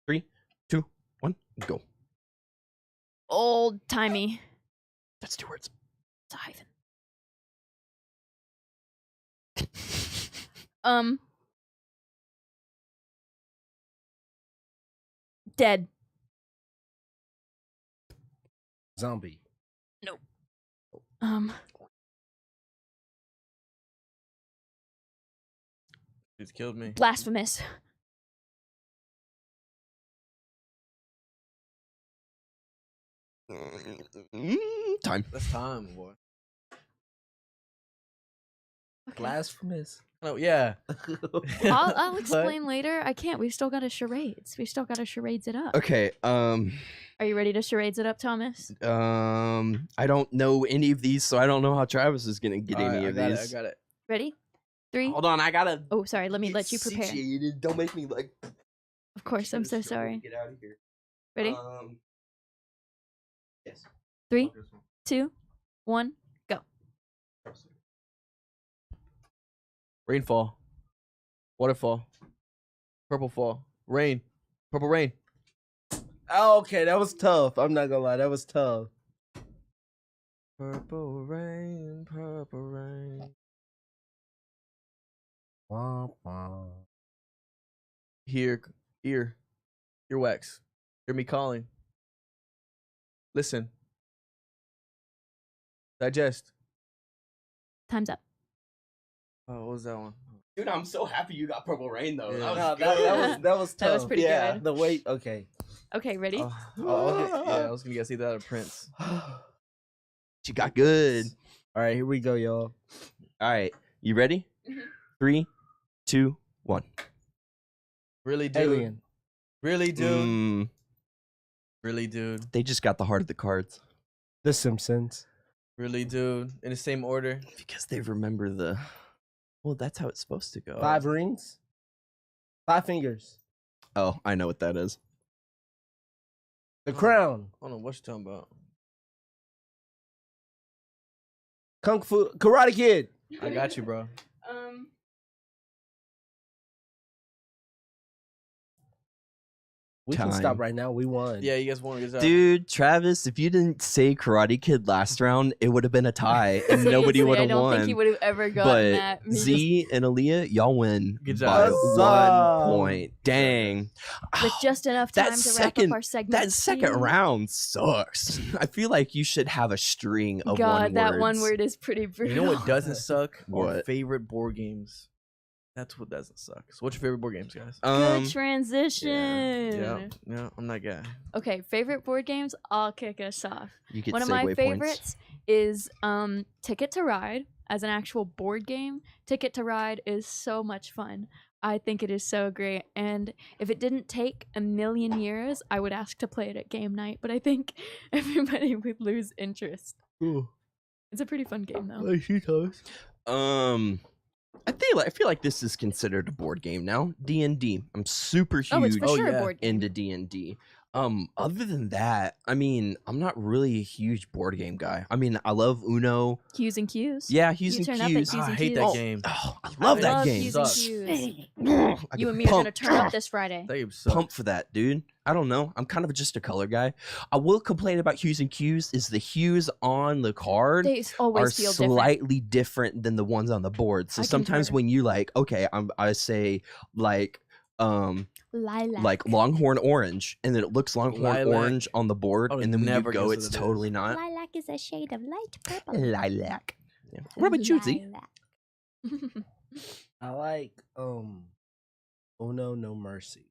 Speaker 3: 3, 2, 1, go.
Speaker 1: Old timey.
Speaker 3: That's 2 words.
Speaker 1: It's a hyphen. Dead.
Speaker 6: Zombie.
Speaker 2: it's killed me.
Speaker 1: Blasphemous.
Speaker 3: Time.
Speaker 2: That's time, boy.
Speaker 1: Okay.
Speaker 6: Blasphemous.
Speaker 2: Oh yeah.
Speaker 1: I'll
Speaker 2: What?
Speaker 1: explain later. I can't. We've still got to charades. We've still got to charades it up.
Speaker 3: Okay.
Speaker 1: Are you ready to charades it up, Thomas?
Speaker 3: I don't know any of these, so I don't know how Travis is gonna get any of
Speaker 2: I
Speaker 3: these.
Speaker 2: got it.
Speaker 1: Ready? 3.
Speaker 3: Hold on, I gotta.
Speaker 1: Oh, sorry. Let me
Speaker 3: get
Speaker 1: let you prepare.
Speaker 3: situated. Don't make me like.
Speaker 1: Of course. I'm so sorry.
Speaker 3: Get out of here.
Speaker 1: Ready?
Speaker 3: Yes.
Speaker 1: 3, 2, 1, go.
Speaker 2: Rainfall. Waterfall. Purple fall. Rain. Purple rain.
Speaker 6: Oh, okay, that was tough. I'm not gonna lie, that was tough.
Speaker 2: Purple rain. Purple rain.
Speaker 6: Wah, wah.
Speaker 2: Ear. Earwax. Hear me calling. Listen. Digest.
Speaker 1: Time's up.
Speaker 2: Oh, what was that one?
Speaker 3: Dude, I'm so happy you got Purple Rain though.
Speaker 2: Yeah.
Speaker 3: That was
Speaker 6: No,
Speaker 3: good.
Speaker 6: that was tough.
Speaker 1: That was pretty
Speaker 3: Yeah.
Speaker 1: good.
Speaker 6: The weight, okay.
Speaker 1: Okay, ready?
Speaker 2: Oh, I was gonna guess either that or Prince.
Speaker 3: She got good.
Speaker 6: All right, here we go, y'all.
Speaker 3: All right, you ready?
Speaker 1: Mhm.
Speaker 3: 3, 2, 1.
Speaker 2: Really, dude.
Speaker 6: Alien.
Speaker 2: Really, dude.
Speaker 3: Mm,
Speaker 2: Really, dude.
Speaker 3: they just got the heart of the cards
Speaker 6: The Simpsons.
Speaker 2: Really, dude. In the same order.
Speaker 3: because they remember the. Well, that's how it's supposed to go.
Speaker 6: 5 rings. 5 fingers.
Speaker 3: Oh, I know what that is.
Speaker 6: The Crown.
Speaker 2: I don't know what you're talking about.
Speaker 6: Kung Fu. Karate Kid.
Speaker 2: I got you, bro.
Speaker 6: We
Speaker 3: time.
Speaker 6: can stop right now. We won.
Speaker 2: Yeah, you guys won. Good job.
Speaker 3: Dude, Travis, if you didn't say Karate Kid last round, it would have been a tie and nobody
Speaker 1: Seriously,
Speaker 3: would
Speaker 1: I
Speaker 3: have
Speaker 1: don't
Speaker 3: won.
Speaker 1: think he would have ever gotten
Speaker 3: But
Speaker 1: that. Me
Speaker 3: Z and Aaliyah, y'all win
Speaker 2: Good
Speaker 3: by
Speaker 2: job.
Speaker 3: 1 point. Dang.
Speaker 1: just, with just enough
Speaker 3: That
Speaker 1: time to
Speaker 3: second-
Speaker 1: wrap up our segment.
Speaker 3: That second
Speaker 1: two.
Speaker 3: round sucks. I feel like you should have a string of
Speaker 1: God,
Speaker 3: one
Speaker 1: that
Speaker 3: words.
Speaker 1: one word is pretty brutal.
Speaker 2: You know what doesn't suck? Our
Speaker 3: What?
Speaker 2: favorite board games. That's what doesn't suck. So what's your favorite board games, guys?
Speaker 1: Good transition.
Speaker 2: Yeah, I'm that guy.
Speaker 1: Okay, favorite board games. I'll kick us off.
Speaker 3: You get
Speaker 1: One of my
Speaker 3: segue
Speaker 1: favorites is Ticket to Ride as an actual board game. Ticket to Ride is so much fun. I think it is so great. And if it didn't take a million years, I would ask to play it at game night. But I think everybody would lose interest.
Speaker 2: Ooh,
Speaker 1: It's a pretty fun game, though.
Speaker 2: I see Thomas.
Speaker 3: I feel like this is considered a board game now. D&D. I'm super
Speaker 1: Oh, it's
Speaker 3: huge
Speaker 1: for sure
Speaker 2: yeah.
Speaker 1: a board game.
Speaker 3: into D&D. Other than that, I mean, I'm not really a huge board game guy. I mean, I love Uno.
Speaker 1: Q's and Q's.
Speaker 3: Yeah, Hughes
Speaker 1: You
Speaker 3: and
Speaker 1: turn up at
Speaker 3: Q's.
Speaker 1: Q's
Speaker 2: I
Speaker 1: and
Speaker 2: hate that
Speaker 1: Q's.
Speaker 2: game.
Speaker 3: Oh, I love that
Speaker 1: Love
Speaker 3: game.
Speaker 1: Q's and
Speaker 2: Sucks.
Speaker 1: Q's.
Speaker 3: I
Speaker 1: You
Speaker 3: get
Speaker 1: and me are gonna
Speaker 3: pumped.
Speaker 1: turn up this Friday.
Speaker 2: That game sucks.
Speaker 3: Pumped for that, dude. I don't know. I'm kind of just a color guy. I will complain about Hughes and Q's is the hues on the card
Speaker 1: They always
Speaker 3: are
Speaker 1: feel different.
Speaker 3: slightly different than the ones on the board. So
Speaker 1: I
Speaker 3: sometimes
Speaker 1: concur.
Speaker 3: when you like, okay, I say like
Speaker 1: Lilac.
Speaker 3: Longhorn Orange, and then it looks Longhorn
Speaker 2: Lilac.
Speaker 3: Orange on the board,
Speaker 2: I would
Speaker 3: and then when you
Speaker 2: never
Speaker 3: go,
Speaker 2: guess
Speaker 3: it's
Speaker 2: what it is.
Speaker 3: totally not
Speaker 1: Lilac is a shade of light purple.
Speaker 3: lilac. Yeah. What about you, Z?
Speaker 1: Lilac.
Speaker 6: I like Uno No Mercy.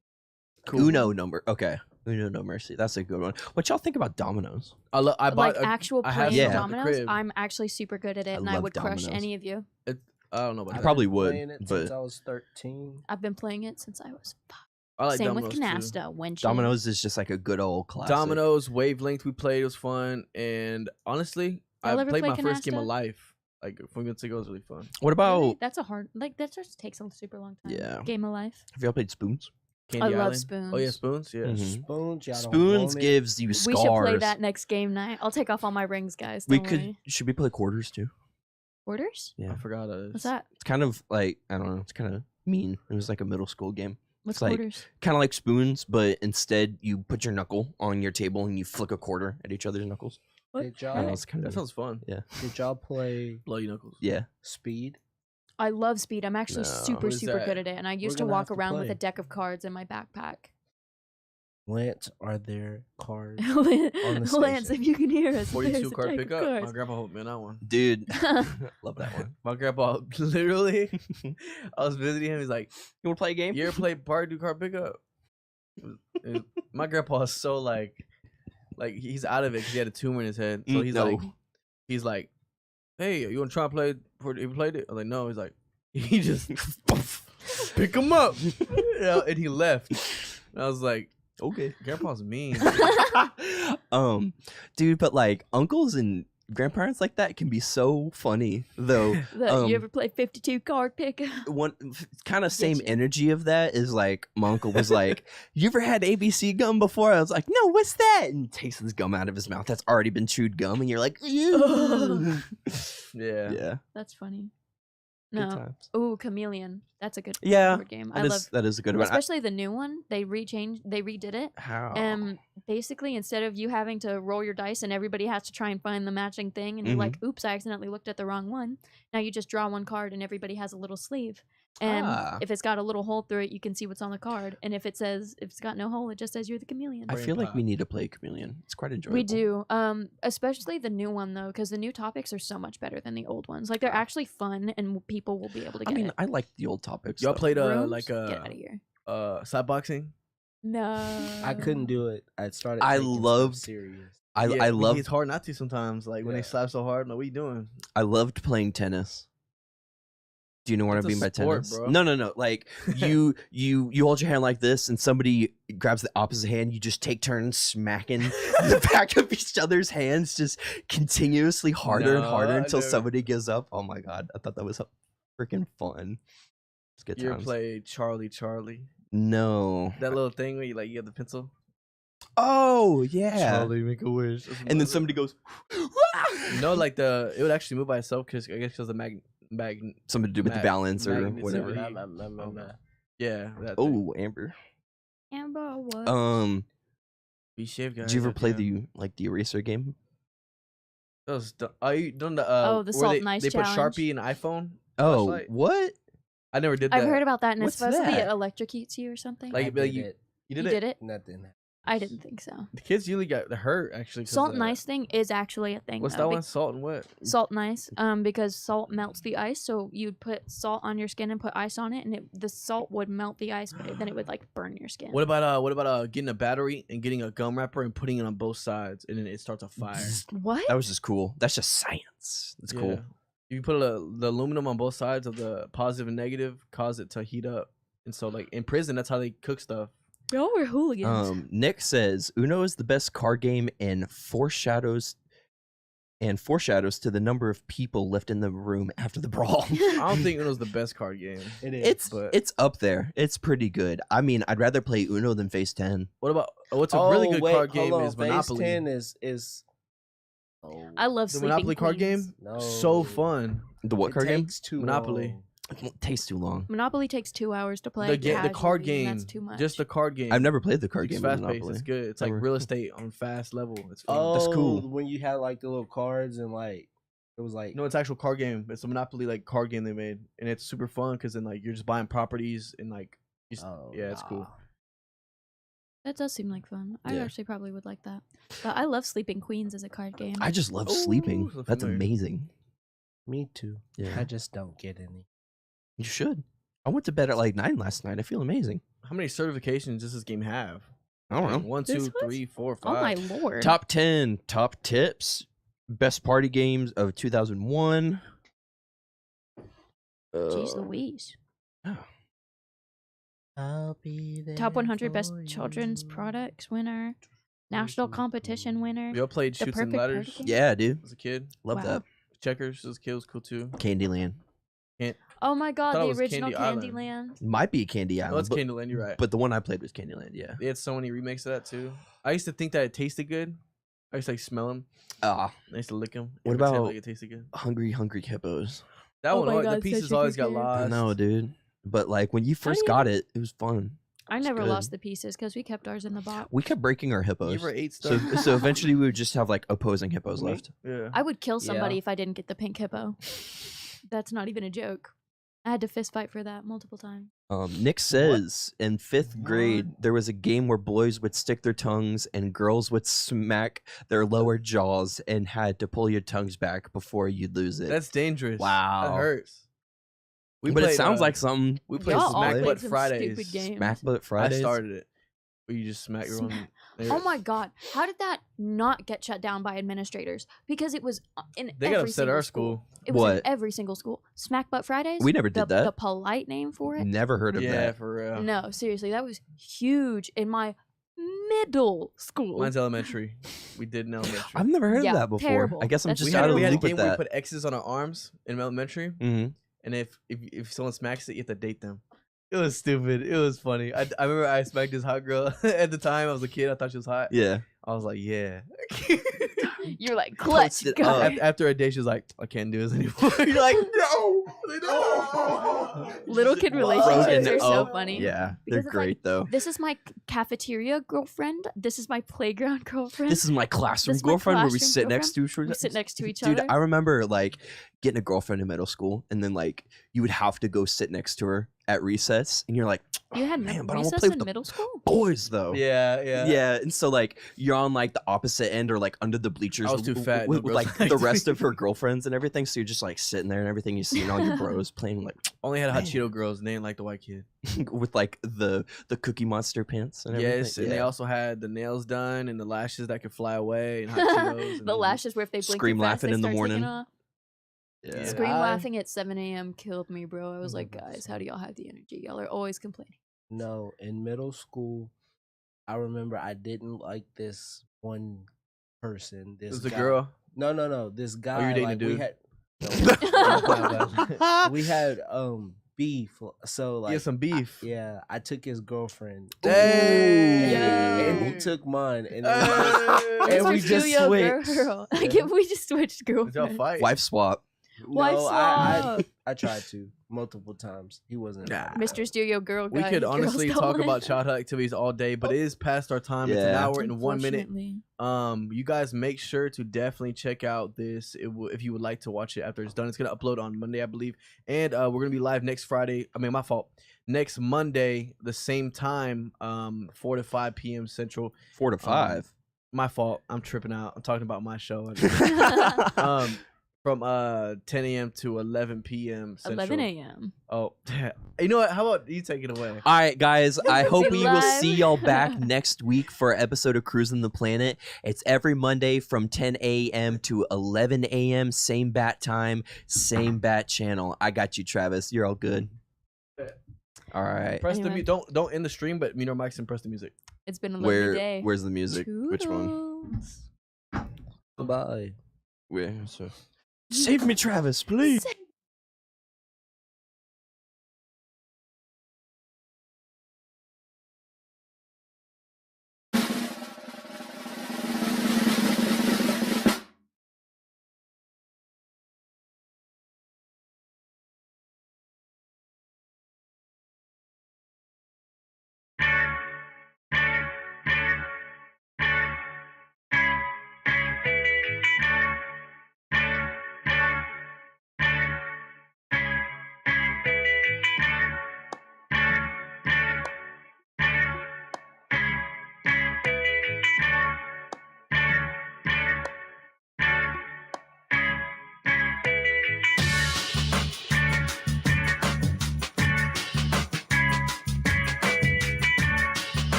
Speaker 3: Uno number. Okay. Uno No Mercy. That's a good one. What y'all think about dominoes?
Speaker 2: I
Speaker 1: like
Speaker 2: bought
Speaker 1: actual
Speaker 2: I have
Speaker 1: playing
Speaker 3: some at
Speaker 2: the
Speaker 1: dominoes,
Speaker 2: crib.
Speaker 1: I'm actually super good at it,
Speaker 3: I
Speaker 1: and I
Speaker 3: love
Speaker 1: would crush
Speaker 3: dominoes.
Speaker 1: any of you.
Speaker 2: I don't know about
Speaker 3: I
Speaker 2: that.
Speaker 3: probably would,
Speaker 6: Playing it
Speaker 3: but
Speaker 6: since I was 13.
Speaker 1: I've been playing it since I was
Speaker 2: I like
Speaker 1: same with
Speaker 2: dominoes, too.
Speaker 1: canasta. Wenches.
Speaker 3: dominoes is just like a good old classic.
Speaker 2: Dominoes, Wavelength, we played. It was fun, and honestly, I
Speaker 1: Y'all ever
Speaker 2: played
Speaker 1: play
Speaker 2: my first game of
Speaker 1: canasta?
Speaker 2: life. Like a few minutes ago, it was really fun.
Speaker 3: What about
Speaker 1: Really? That's a hard. Like that just takes a super long time.
Speaker 3: Yeah.
Speaker 1: Game of life.
Speaker 3: have y'all played Spoons?
Speaker 2: Candy
Speaker 1: love
Speaker 2: Island.
Speaker 1: spoons.
Speaker 2: Oh yeah, spoons. Yeah.
Speaker 3: Mhm.
Speaker 6: Spoons, y'all don't
Speaker 3: Spoons
Speaker 6: want it.
Speaker 3: gives you scars.
Speaker 1: We should play that next game night. I'll take off all my rings, guys.
Speaker 3: We
Speaker 1: Don't
Speaker 3: could.
Speaker 1: worry.
Speaker 3: Should we play quarters too?
Speaker 1: Orders?
Speaker 3: Yeah.
Speaker 2: I forgot that.
Speaker 1: What's that?
Speaker 3: It's kind of like I don't know. It's kind of mean. It was like a middle school game.
Speaker 1: What's
Speaker 3: It's like-
Speaker 1: quarters?
Speaker 3: Kind of like Spoons, but instead you put your knuckle on your table and you flick a quarter at each other's knuckles.
Speaker 6: Did
Speaker 3: I don't know,
Speaker 6: y'all,
Speaker 3: it's kind
Speaker 2: That
Speaker 3: of
Speaker 2: sounds fun.
Speaker 6: did y'all play
Speaker 2: Bloody knuckles.
Speaker 3: yeah.
Speaker 6: Speed?
Speaker 1: I love speed. I'm actually
Speaker 3: No.
Speaker 1: super,
Speaker 2: What is
Speaker 1: super
Speaker 2: that?
Speaker 1: good at it, and I used to
Speaker 6: gonna
Speaker 1: walk
Speaker 6: have to
Speaker 1: around with
Speaker 6: play.
Speaker 1: a deck of cards in my backpack.
Speaker 6: Lance, are there cards?
Speaker 1: Lance,
Speaker 6: station.
Speaker 1: if you can hear us,
Speaker 2: 42
Speaker 1: there's a
Speaker 2: card
Speaker 1: deck of
Speaker 2: pickup. My
Speaker 1: cards.
Speaker 2: grandpa helped me on that one.
Speaker 3: Dude, love that one.
Speaker 2: My grandpa literally, I was visiting him. He's like,
Speaker 3: You want to play a game?
Speaker 2: "You ever play Party Card Pickup?" My grandpa is so like he's out of it because he had a tumor in his head. So he's like, "Hey, you want to try and play? Have you played it?" I was like, "No." He's like, he just pick him up, and he left. And I was like,
Speaker 3: Okay.
Speaker 2: "Grandpa's mean."
Speaker 3: Dude, but like uncles and grandparents like that can be so funny though.
Speaker 1: You ever play 52 card pickup?
Speaker 3: One kind of same
Speaker 1: you.
Speaker 3: energy of that is like my uncle was like, "You ever had ABC gum before?" I was like, "No, what's that?" And takes this gum out of his mouth that's already been chewed gum, and you're like, "Ew."
Speaker 2: Yeah.
Speaker 3: Yeah,
Speaker 1: That's funny.
Speaker 3: good
Speaker 1: No.
Speaker 3: times.
Speaker 1: Ooh, Chameleon. That's a good
Speaker 3: Yeah,
Speaker 1: board game. I love,
Speaker 3: that is a good one.
Speaker 1: especially the new one. They redid it.
Speaker 3: How?
Speaker 1: Basically, instead of you having to roll your dice and everybody has to try and find the matching thing, and you're like, "Oops, I accidentally looked at the wrong one." Now you just draw one card, and everybody has a little sleeve. And
Speaker 3: Ah.
Speaker 1: if it's got a little hole through it, you can see what's on the card. And if it's got no hole, it just says you're the chameleon.
Speaker 3: I feel like
Speaker 2: Brain
Speaker 3: we
Speaker 2: pop.
Speaker 3: need to play Chameleon. It's quite enjoyable.
Speaker 1: We do, especially the new one though, because the new topics are so much better than the old ones. Like they're actually fun, and people will be able to
Speaker 3: I
Speaker 1: get
Speaker 3: mean,
Speaker 1: it.
Speaker 3: I like the old topics.
Speaker 2: Y'all
Speaker 3: though.
Speaker 2: played
Speaker 1: Rooms?
Speaker 2: like
Speaker 1: Get out of here.
Speaker 2: side boxing.
Speaker 1: No,
Speaker 6: I couldn't do it. I started.
Speaker 3: I
Speaker 6: taking stuff
Speaker 3: loved-
Speaker 6: serious.
Speaker 3: I
Speaker 2: Yeah,
Speaker 3: love
Speaker 2: It's hard not to sometimes. Like when they
Speaker 6: Yeah.
Speaker 2: slap so hard. Like, what are you doing?
Speaker 3: I loved playing tennis. Do you know what
Speaker 2: That's
Speaker 3: I
Speaker 2: a
Speaker 3: mean by
Speaker 2: sport,
Speaker 3: tennis?
Speaker 2: bro.
Speaker 3: No. Like you hold your hand like this, and somebody grabs the opposite hand. You just take turns smacking the back of each other's hands, just continuously harder and harder
Speaker 2: No,
Speaker 3: until
Speaker 2: dude.
Speaker 3: somebody gives up. Oh my god, I thought that was so freaking fun. It's good
Speaker 2: You ever
Speaker 3: times.
Speaker 2: played Charlie?
Speaker 3: No.
Speaker 2: That little thing where you have the pencil.
Speaker 3: Oh yeah.
Speaker 2: make a wish.
Speaker 3: And then somebody goes.
Speaker 2: No, like it would actually move by itself because I guess because the mag.
Speaker 3: Something to do with the balance or
Speaker 2: magnet
Speaker 3: whatever.
Speaker 2: something. Yeah. That thing.
Speaker 3: Oh, Amber.
Speaker 1: Amber, what?
Speaker 2: Be safe, guys.
Speaker 3: Did you ever
Speaker 2: out
Speaker 3: play
Speaker 2: there.
Speaker 3: the eraser game?
Speaker 2: Those? Are you done the?
Speaker 1: Oh, the
Speaker 2: where
Speaker 1: Salt
Speaker 2: they,
Speaker 1: and Ice
Speaker 2: They put
Speaker 1: challenge?
Speaker 2: Sharpie in iPhone.
Speaker 3: Oh,
Speaker 2: flashlight?
Speaker 3: what?
Speaker 2: I never did that.
Speaker 1: I've heard about that, and
Speaker 3: What's
Speaker 1: it's supposed to be
Speaker 3: that?
Speaker 1: electrocutes you or something.
Speaker 2: Like,
Speaker 6: I
Speaker 2: like
Speaker 6: did
Speaker 2: you,
Speaker 6: it.
Speaker 2: you
Speaker 1: you
Speaker 2: did
Speaker 1: did
Speaker 2: it.
Speaker 1: it?
Speaker 6: Nothing.
Speaker 1: I didn't think so.
Speaker 2: The kids usually got hurt actually. 'cause,
Speaker 1: Salt and ice thing is actually a thing.
Speaker 2: What's
Speaker 1: though,
Speaker 2: that one? Salt and what?
Speaker 1: Salt and ice. Because salt melts the ice, so you'd put salt on your skin and put ice on it, and the salt would melt the ice, but then it would like burn your skin.
Speaker 2: What about getting a battery and getting a gum wrapper and putting it on both sides and then it starts a fire?
Speaker 1: What?
Speaker 3: That was just cool. That's just science. That's cool.
Speaker 2: Yeah. You put the aluminum on both sides of the positive and negative, cause it to heat up. And so like in prison, that's how they cook stuff.
Speaker 1: Y'all were hooligans.
Speaker 3: Nick says Uno is the best card game and foreshadows to the number of people left in the room after the brawl.
Speaker 2: I don't think Uno's the best card game.
Speaker 6: It is.
Speaker 3: It's up there. It's pretty good. I mean, I'd rather play Uno than Face 10.
Speaker 2: What about what's a really good card game is Monopoly.
Speaker 6: Phase 10 is. Oh,
Speaker 1: I love
Speaker 2: The
Speaker 1: Sleeping
Speaker 2: Monopoly card
Speaker 1: Queens.
Speaker 2: game,
Speaker 6: no.
Speaker 2: so fun.
Speaker 3: The what
Speaker 6: It
Speaker 3: card game?
Speaker 6: takes too
Speaker 2: Monopoly.
Speaker 6: long.
Speaker 3: It tastes too long.
Speaker 1: Monopoly takes 2 hours to play.
Speaker 2: The card
Speaker 1: casually, and
Speaker 2: game,
Speaker 1: That's too much.
Speaker 2: just the card game.
Speaker 3: I've never played the card
Speaker 2: It's
Speaker 3: game. of
Speaker 2: fast paced.
Speaker 3: Monopoly.
Speaker 2: It's good. It's like
Speaker 3: Never.
Speaker 2: real estate on fast level. It's fun.
Speaker 6: Oh,
Speaker 3: That's cool.
Speaker 6: When you had like the little cards and like it was like
Speaker 2: No, it's actual card game. It's a Monopoly like card game they made, and it's super fun because then like you're just buying properties and like, yeah, it's cool.
Speaker 1: That does seem like fun. I
Speaker 3: Yeah.
Speaker 1: actually probably would like that. But I love Sleeping Queens as a card game.
Speaker 3: I just love
Speaker 2: Ooh,
Speaker 3: sleeping.
Speaker 2: so
Speaker 3: That's
Speaker 2: familiar.
Speaker 3: amazing.
Speaker 6: Me too.
Speaker 3: Yeah.
Speaker 6: I just don't get any.
Speaker 3: You should. I went to bed at like 9 last night. I feel amazing.
Speaker 2: How many certifications does this game have?
Speaker 3: I don't know.
Speaker 2: 1,
Speaker 1: This
Speaker 2: 2,
Speaker 1: was-
Speaker 2: 3, 4, 5.
Speaker 1: Oh my lord.
Speaker 3: Top 10 top tips. Best party games of 2001.
Speaker 1: Jeez Louise.
Speaker 3: Oh.
Speaker 6: I'll be there.
Speaker 1: Top 100 best
Speaker 6: for
Speaker 1: children's
Speaker 6: you.
Speaker 1: products winner. National competition winner.
Speaker 2: We all played
Speaker 1: The
Speaker 2: Shoots and
Speaker 1: perfect
Speaker 2: Ladders
Speaker 1: party game?
Speaker 3: Yeah, dude.
Speaker 2: as a kid.
Speaker 3: Love
Speaker 1: Wow.
Speaker 3: that.
Speaker 2: Checkers as a kid was cool too.
Speaker 3: Candyland.
Speaker 1: Oh my god,
Speaker 2: thought it
Speaker 1: the
Speaker 2: was
Speaker 1: original
Speaker 2: Candy Island.
Speaker 1: Candyland.
Speaker 3: Might be Candy
Speaker 2: No,
Speaker 3: Island.
Speaker 2: it's
Speaker 3: but,
Speaker 2: Candyland. You're right.
Speaker 3: but the one I played was Candyland, yeah.
Speaker 2: They had so many remakes of that too. I used to think that it tasted good. I used to like smell them.
Speaker 3: Ah,
Speaker 2: I used to lick them.
Speaker 3: What about-
Speaker 2: like it tasted good?
Speaker 3: Hungry Hippos.
Speaker 2: That
Speaker 1: Oh
Speaker 2: one,
Speaker 1: my
Speaker 2: the
Speaker 1: God, such
Speaker 2: pieces
Speaker 1: a
Speaker 2: always
Speaker 1: good
Speaker 2: got
Speaker 1: game.
Speaker 2: lost.
Speaker 3: I know, dude. But like when you first
Speaker 1: you-
Speaker 3: got it, it was fun.
Speaker 1: I
Speaker 3: It's
Speaker 1: never
Speaker 3: good.
Speaker 1: lost the pieces because we kept ours in the box.
Speaker 3: We kept breaking our
Speaker 2: You
Speaker 3: hippos.
Speaker 2: ever ate
Speaker 3: So
Speaker 2: stuff?
Speaker 3: so eventually we would just have like opposing hippos
Speaker 6: Me?
Speaker 3: left.
Speaker 2: Yeah.
Speaker 1: I would kill somebody
Speaker 6: Yeah.
Speaker 1: if I didn't get the pink hippo. That's not even a joke. I had to fist fight for that multiple times.
Speaker 3: Nick says in 5th grade there was a game where boys would stick their tongues and girls would smack their lower jaws and had to pull your tongues back before you'd lose it.
Speaker 2: That's dangerous.
Speaker 3: Wow.
Speaker 2: That hurts.
Speaker 3: but it
Speaker 2: played,
Speaker 3: sounds like something.
Speaker 2: we played
Speaker 1: Y'all all
Speaker 2: Smack
Speaker 1: played
Speaker 2: Butt
Speaker 1: some
Speaker 2: Fridays.
Speaker 1: stupid games.
Speaker 3: Smack Butt
Speaker 2: I
Speaker 3: Fridays.
Speaker 2: started it. Where you just smack your own.
Speaker 1: Oh my god, how did that not get shut down by administrators? Because it was in
Speaker 2: They got
Speaker 1: every
Speaker 2: upset at our
Speaker 1: single
Speaker 2: school.
Speaker 1: It was in
Speaker 3: What?
Speaker 1: every single school. Smack Butt Fridays.
Speaker 3: We never did
Speaker 1: the,
Speaker 3: that.
Speaker 1: The polite name for it.
Speaker 3: Never heard of
Speaker 2: Yeah,
Speaker 3: that.
Speaker 2: for real.
Speaker 1: No, seriously, that was huge in my middle school.
Speaker 2: Mine's elementary. We did in elementary.
Speaker 3: I've never heard
Speaker 1: Yeah,
Speaker 3: of that before.
Speaker 1: terrible.
Speaker 3: I guess I'm
Speaker 1: That's
Speaker 3: just
Speaker 2: we
Speaker 3: out
Speaker 2: had,
Speaker 3: of
Speaker 2: we
Speaker 3: the
Speaker 2: had a
Speaker 3: loop
Speaker 2: game
Speaker 3: with
Speaker 2: where we
Speaker 3: that.
Speaker 2: put X's on our arms in elementary,
Speaker 3: hmm
Speaker 2: and if someone smacks it, you have to date them. It was stupid. It was funny. I remember I smacked this hot girl at the time. I was a kid. I thought she was hot.
Speaker 3: Yeah.
Speaker 2: I was like, yeah.
Speaker 1: You're like clutch.
Speaker 3: Posted
Speaker 1: Go.
Speaker 3: up.
Speaker 2: After a day, she was like, I can't do this anymore. You're like, no.
Speaker 1: Little kid
Speaker 3: Broken
Speaker 1: relationships are so
Speaker 3: up.
Speaker 1: funny.
Speaker 3: Yeah,
Speaker 1: Because
Speaker 3: they're
Speaker 1: it's like,
Speaker 3: great though.
Speaker 1: This is my cafeteria girlfriend. This is my playground girlfriend.
Speaker 3: This is my classroom
Speaker 1: This is my
Speaker 3: girlfriend where we
Speaker 1: classroom
Speaker 3: sit next to each other.
Speaker 1: we sit next to each
Speaker 3: Dude,
Speaker 1: other.
Speaker 3: I remember like getting a girlfriend in middle school, and then like you would have to go sit next to her at recess, and you're like,
Speaker 1: You had
Speaker 3: man, but I want to
Speaker 1: recess
Speaker 3: play
Speaker 1: in
Speaker 3: with the
Speaker 1: middle school?
Speaker 3: boys though.
Speaker 2: Yeah, yeah.
Speaker 3: Yeah, and so like you're on like the opposite end or like under the bleachers.
Speaker 2: I was too fat,
Speaker 3: with,
Speaker 2: no
Speaker 3: with,
Speaker 2: girls
Speaker 3: like
Speaker 2: liked
Speaker 3: the
Speaker 2: me.
Speaker 3: rest of her girlfriends and everything. So you're just like sitting there and everything. You see all your bros playing like
Speaker 2: Only had hot
Speaker 3: Man.
Speaker 2: Cheeto girls, and they didn't like the white kid.
Speaker 3: with like the Cookie Monster pants and everything.
Speaker 2: Yes, and they
Speaker 3: Yeah.
Speaker 2: also had the nails done and the lashes that could fly away and hot Cheetos.
Speaker 1: The lashes where if they blink
Speaker 3: Scream
Speaker 1: too fast,
Speaker 3: laughing
Speaker 1: they
Speaker 3: in the
Speaker 1: start taking
Speaker 3: morning.
Speaker 1: off.
Speaker 3: Yeah.
Speaker 1: Scream
Speaker 6: I-
Speaker 1: laughing at 7 a.m. killed me, bro. I was like,
Speaker 6: 100%.
Speaker 1: guys, how do y'all have the energy? Y'all are always complaining.
Speaker 6: No, in middle school, I remember I didn't like this one person.
Speaker 2: It
Speaker 6: This
Speaker 2: was a
Speaker 6: guy.
Speaker 2: girl.
Speaker 6: No. This guy.
Speaker 2: you dating a
Speaker 6: like,
Speaker 2: dude?
Speaker 6: We had beef. So like
Speaker 2: He had some beef.
Speaker 6: yeah, I took his girlfriend.
Speaker 2: Dang.
Speaker 6: And he
Speaker 1: Yo.
Speaker 6: took mine, and
Speaker 2: Hey.
Speaker 6: And we just switched.
Speaker 1: Girl. Like if we just switched
Speaker 2: Did y'all
Speaker 1: girlfriends.
Speaker 2: fight?
Speaker 3: Wife swap.
Speaker 1: Wife
Speaker 6: No,
Speaker 1: swap.
Speaker 6: I tried to multiple times. He wasn't.
Speaker 2: Nah.
Speaker 1: Mr. Stereo Girl
Speaker 2: We
Speaker 1: Guy.
Speaker 2: could
Speaker 1: Girl
Speaker 2: honestly talk
Speaker 1: stolen.
Speaker 2: about childhood activities all day, but it is past our time. It's an
Speaker 3: Yeah.
Speaker 2: hour and 1 minute.
Speaker 1: Unfortunately.
Speaker 2: You guys make sure to definitely check out this if you would like to watch it after it's done. It's gonna upload on Monday, I believe, and we're gonna be live next Friday. I mean, my fault. Next Monday, the same time, 4 to 5 p.m. Central.
Speaker 3: 4 to 5.
Speaker 2: My fault. I'm tripping out. I'm talking about my show. From 10 a.m. to 11 p.m. Central.
Speaker 1: 11 a.m.
Speaker 2: Oh, you know what? How about you take it away?
Speaker 3: All right, guys. I hope we will
Speaker 1: live.
Speaker 3: see y'all back next week for an episode of Cruisin' the Planet. It's every Monday from 10 a.m. to 11 a.m. Same bat time, same bat channel. I got you, Travis. You're all good. All right.
Speaker 2: Press the
Speaker 1: Anyway.
Speaker 2: don't end the stream, but mute our mics and press the music.
Speaker 1: It's been a lovely day.
Speaker 3: Where's the music? Which one?
Speaker 1: Toodles.
Speaker 6: Goodbye.
Speaker 3: Where? So... Save me, Travis, please.
Speaker 1: Save